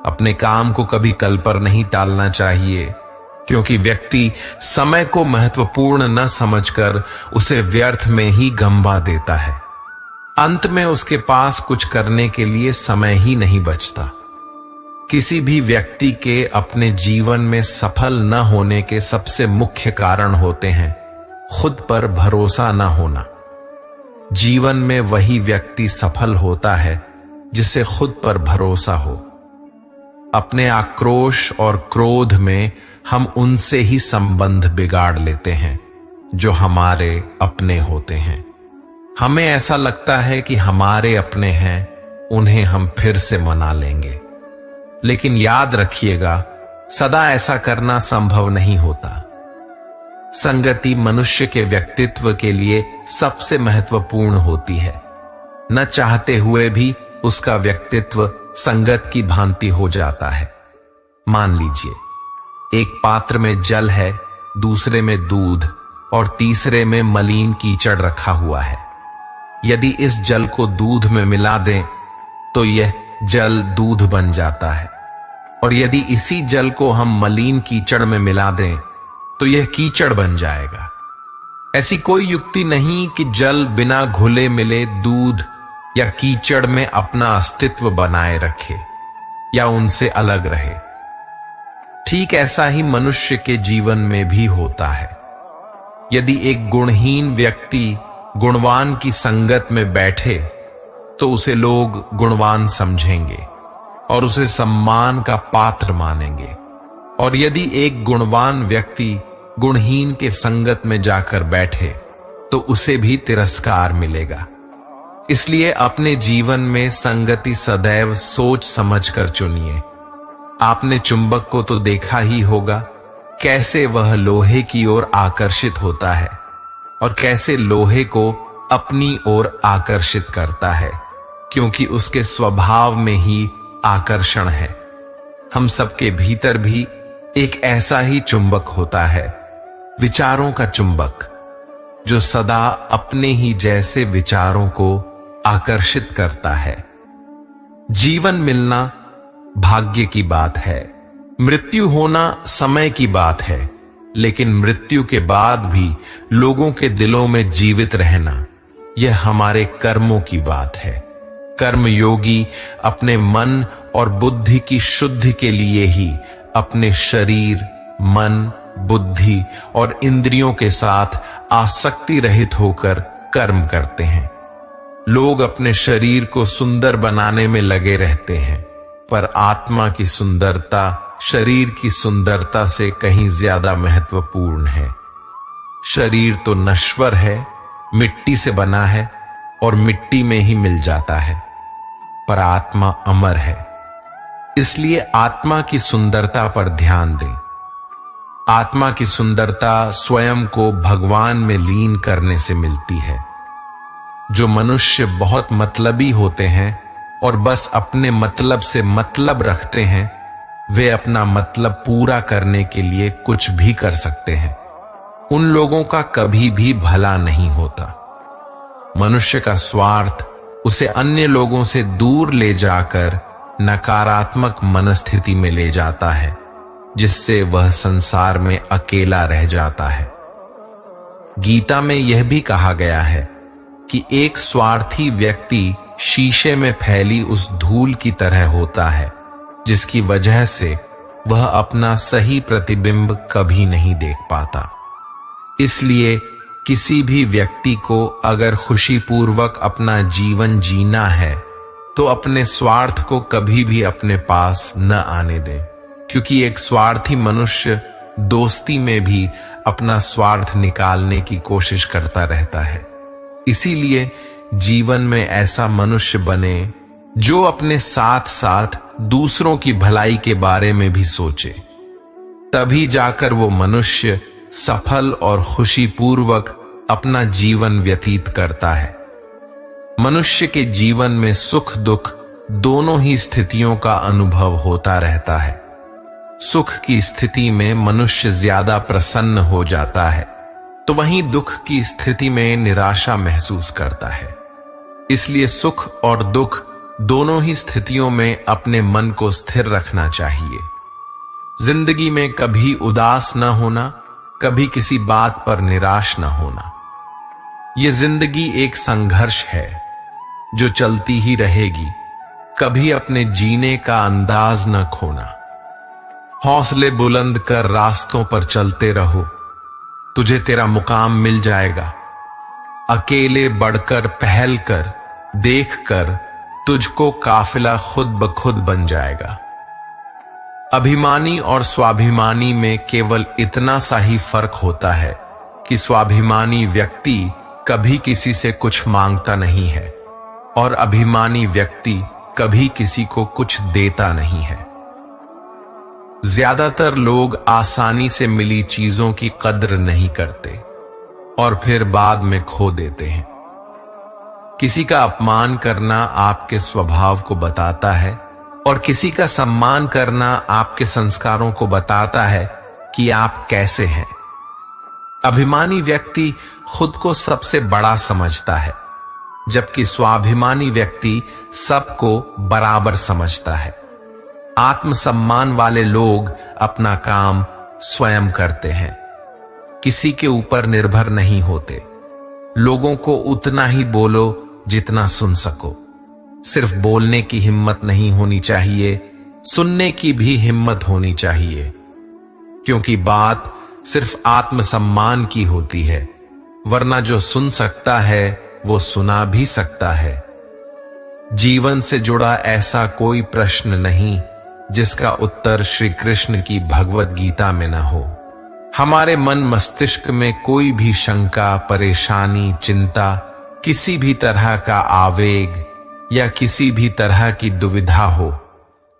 अपने काम को कभी कल पर नहीं टालना चाहिए, क्योंकि व्यक्ति समय को महत्वपूर्ण न समझकर उसे व्यर्थ में ही गंवा देता है। अंत में उसके पास कुछ करने के लिए समय ही नहीं बचता। किसी भी व्यक्ति के अपने जीवन में सफल न होने के सबसे मुख्य कारण होते हैं खुद पर भरोसा न होना। जीवन में वही व्यक्ति सफल होता है जिसे खुद पर भरोसा हो। अपने आक्रोश और क्रोध में हम उनसे ही संबंध बिगाड़ लेते हैं जो हमारे अपने होते हैं। हमें ऐसा लगता है कि हमारे अपने हैं, उन्हें हम फिर से मना लेंगे। लेकिन याद रखिएगा, सदा ऐसा करना संभव नहीं होता। संगति मनुष्य के व्यक्तित्व के लिए सबसे महत्वपूर्ण होती है। न चाहते हुए भी उसका व्यक्तित्व संगत की भांति हो जाता है। मान लीजिए, एक पात्र में जल है, दूसरे में दूध और तीसरे में मलिन कीचड़ रखा हुआ है। यदि इस जल को दूध में मिला दें तो यह जल दूध बन जाता है, और यदि इसी जल को हम मलिन कीचड़ में मिला दें तो यह कीचड़ बन जाएगा। ऐसी कोई युक्ति नहीं कि जल बिना घुले मिले दूध या कीचड़ में अपना अस्तित्व बनाए रखे या उनसे अलग रहे। ठीक ऐसा ही मनुष्य के जीवन में भी होता है। यदि एक गुणहीन व्यक्ति गुणवान की संगत में बैठे तो उसे लोग गुणवान समझेंगे और उसे सम्मान का पात्र मानेंगे, और यदि एक गुणवान व्यक्ति गुणहीन के संगत में जाकर बैठे तो उसे भी तिरस्कार मिलेगा। इसलिए अपने जीवन में संगति सदैव सोच समझकर चुनिए। आपने चुंबक को तो देखा ही होगा, कैसे वह लोहे की ओर आकर्षित होता है और कैसे लोहे को अपनी ओर आकर्षित करता है, क्योंकि उसके स्वभाव में ही आकर्षण है। हम सबके भीतर भी एक ऐसा ही चुंबक होता है, विचारों का चुंबक, जो सदा अपने ही जैसे विचारों को आकर्षित करता है। जीवन मिलना भाग्य की बात है, मृत्यु होना समय की बात है, लेकिन मृत्यु के बाद भी लोगों के दिलों में जीवित रहना, यह हमारे कर्मों की बात है। कर्मयोगी अपने मन और बुद्धि की शुद्धि के लिए ही अपने शरीर, मन, बुद्धि और इंद्रियों के साथ आसक्ति रहित होकर कर्म करते हैं। लोग अपने शरीर को सुंदर बनाने में लगे रहते हैं, पर आत्मा की सुंदरता शरीर की सुंदरता से कहीं ज्यादा महत्वपूर्ण है। शरीर तो नश्वर है, मिट्टी से बना है और मिट्टी में ही मिल जाता है, पर आत्मा अमर है। इसलिए आत्मा की सुंदरता पर ध्यान दें। आत्मा की सुंदरता स्वयं को भगवान में लीन करने से मिलती है। जो मनुष्य बहुत मतलबी होते हैं और बस अपने मतलब से मतलब रखते हैं, वे अपना मतलब पूरा करने के लिए कुछ भी कर सकते हैं। उन लोगों का कभी भी भला नहीं होता। मनुष्य का स्वार्थ उसे अन्य लोगों से दूर ले जाकर नकारात्मक मनस्थिति में ले जाता है, जिससे वह संसार में अकेला रह जाता है। गीता में यह भी कहा गया है कि एक स्वार्थी व्यक्ति शीशे में फैली उस धूल की तरह होता है, जिसकी वजह से वह अपना सही प्रतिबिंब कभी नहीं देख पाता। इसलिए किसी भी व्यक्ति को अगर खुशीपूर्वक अपना जीवन जीना है तो अपने स्वार्थ को कभी भी अपने पास न आने दें, क्योंकि एक स्वार्थी मनुष्य दोस्ती में भी अपना स्वार्थ निकालने की कोशिश करता रहता है। इसीलिए जीवन में ऐसा मनुष्य बने जो अपने साथ साथ दूसरों की भलाई के बारे में भी सोचे। तभी जाकर वो मनुष्य सफल और खुशीपूर्वक अपना जीवन व्यतीत करता है। मनुष्य के जीवन में सुख दुख दोनों ही स्थितियों का अनुभव होता रहता है। सुख की स्थिति में मनुष्य ज्यादा प्रसन्न हो जाता है, तो वहीं दुख की स्थिति में निराशा महसूस करता है। इसलिए सुख और दुख दोनों ही स्थितियों में अपने मन को स्थिर रखना चाहिए। जिंदगी में कभी उदास न होना, कभी किसी बात पर निराश न होना। यह जिंदगी एक संघर्ष है जो चलती ही रहेगी। कभी अपने जीने का अंदाज न खोना। हौसले बुलंद कर रास्तों पर चलते रहो, तुझे तेरा मुकाम मिल जाएगा। अकेले बढ़कर पहल कर, देख कर तुझको काफिला खुद ब खुद बन जाएगा। अभिमानी और स्वाभिमानी में केवल इतना सा ही फर्क होता है कि स्वाभिमानी व्यक्ति कभी किसी से कुछ मांगता नहीं है और अभिमानी व्यक्ति कभी किसी को कुछ देता नहीं है। ज्यादातर लोग आसानी से मिली चीजों की कद्र नहीं करते और फिर बाद में खो देते हैं। किसी का अपमान करना आपके स्वभाव को बताता है और किसी का सम्मान करना आपके संस्कारों को बताता है कि आप कैसे हैं। अभिमानी व्यक्ति खुद को सबसे बड़ा समझता है, जबकि स्वाभिमानी व्यक्ति सबको बराबर समझता है। आत्मसम्मान वाले लोग अपना काम स्वयं करते हैं, किसी के ऊपर निर्भर नहीं होते। लोगों को उतना ही बोलो जितना सुन सको। सिर्फ बोलने की हिम्मत नहीं होनी चाहिए, सुनने की भी हिम्मत होनी चाहिए, क्योंकि बात सिर्फ आत्मसम्मान की होती है, वरना जो सुन सकता है वो सुना भी सकता है। जीवन से जुड़ा ऐसा कोई प्रश्न नहीं जिसका उत्तर श्री कृष्ण की भगवत गीता में न हो। हमारे मन मस्तिष्क में कोई भी शंका, परेशानी, चिंता, किसी भी तरह का आवेग या किसी भी तरह की दुविधा हो,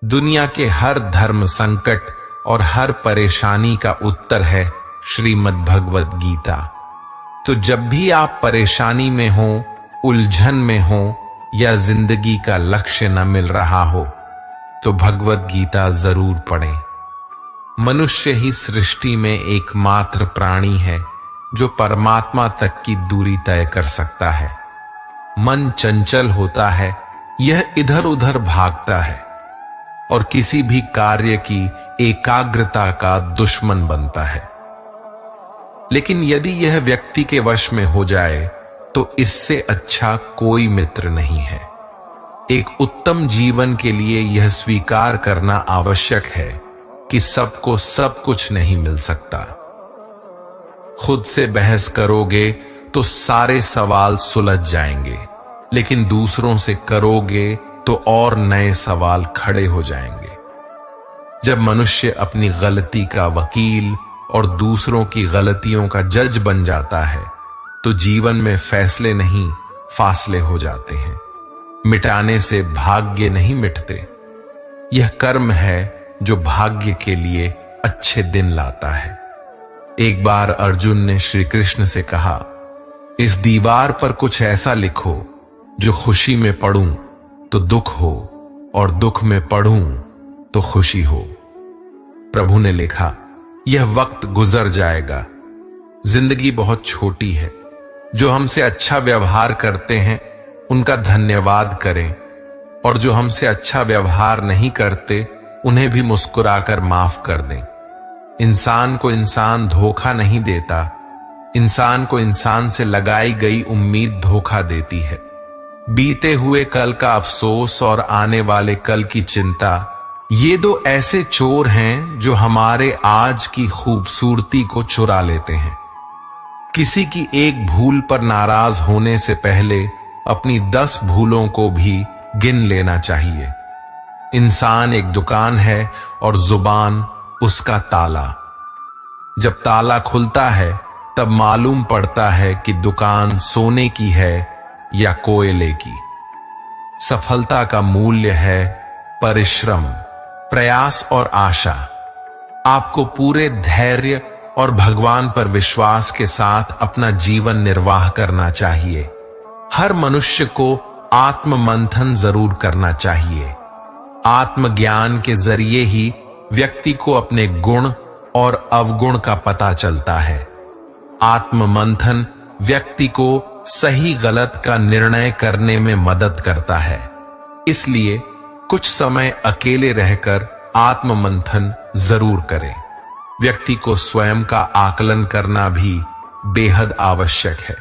दुनिया के हर धर्म संकट और हर परेशानी का उत्तर है श्रीमद् भगवत गीता। तो जब भी आप परेशानी में हो, उलझन में हो या जिंदगी का लक्ष्य न मिल रहा हो, तो भगवत गीता जरूर पढ़ें। मनुष्य ही सृष्टि में एकमात्र प्राणी है जो परमात्मा तक की दूरी तय कर सकता है। मन चंचल होता है, यह इधर उधर भागता है और किसी भी कार्य की एकाग्रता का दुश्मन बनता है। लेकिन यदि यह व्यक्ति के वश में हो जाए तो इससे अच्छा कोई मित्र नहीं है। एक उत्तम जीवन के लिए यह स्वीकार करना आवश्यक है कि सबको सब कुछ नहीं मिल सकता। खुद से बहस करोगे तो सारे सवाल सुलझ जाएंगे, लेकिन दूसरों से करोगे तो और नए सवाल खड़े हो जाएंगे। जब मनुष्य अपनी गलती का वकील और दूसरों की गलतियों का जज बन जाता है, तो जीवन में फैसले नहीं, फासले हो जाते हैं। मिटाने से भाग्य नहीं मिटते, यह कर्म है जो भाग्य के लिए अच्छे दिन लाता है। एक बार अर्जुन ने श्री कृष्ण से कहा, इस दीवार पर कुछ ऐसा लिखो जो खुशी में पढ़ूं तो दुख हो और दुख में पढ़ूं तो खुशी हो। प्रभु ने लिखा, यह वक्त गुजर जाएगा, जिंदगी बहुत छोटी है। जो हमसे अच्छा व्यवहार करते हैं उनका धन्यवाद करें, और जो हमसे अच्छा व्यवहार नहीं करते उन्हें भी मुस्कुराकर माफ कर दें। इंसान को इंसान धोखा नहीं देता, इंसान को इंसान से लगाई गई उम्मीद धोखा देती है। बीते हुए कल का अफसोस और आने वाले कल की चिंता, ये दो ऐसे चोर हैं जो हमारे आज की खूबसूरती को चुरा लेते हैं। किसी की एक भूल पर नाराज होने से पहले अपनी 10 भूलों को भी गिन लेना चाहिए। इंसान एक दुकान है और जुबान उसका ताला। जब ताला खुलता है तब मालूम पड़ता है कि दुकान सोने की है या कोयले की। सफलता का मूल्य है परिश्रम, प्रयास और आशा। आपको पूरे धैर्य और भगवान पर विश्वास के साथ अपना जीवन निर्वाह करना चाहिए। हर मनुष्य को आत्म मंथन जरूर करना चाहिए। आत्मज्ञान के जरिए ही व्यक्ति को अपने गुण और अवगुण का पता चलता है। आत्म मंथन व्यक्ति को सही गलत का निर्णय करने में मदद करता है। इसलिए कुछ समय अकेले रहकर आत्म मंथन जरूर करें। व्यक्ति को स्वयं का आकलन करना भी बेहद आवश्यक है।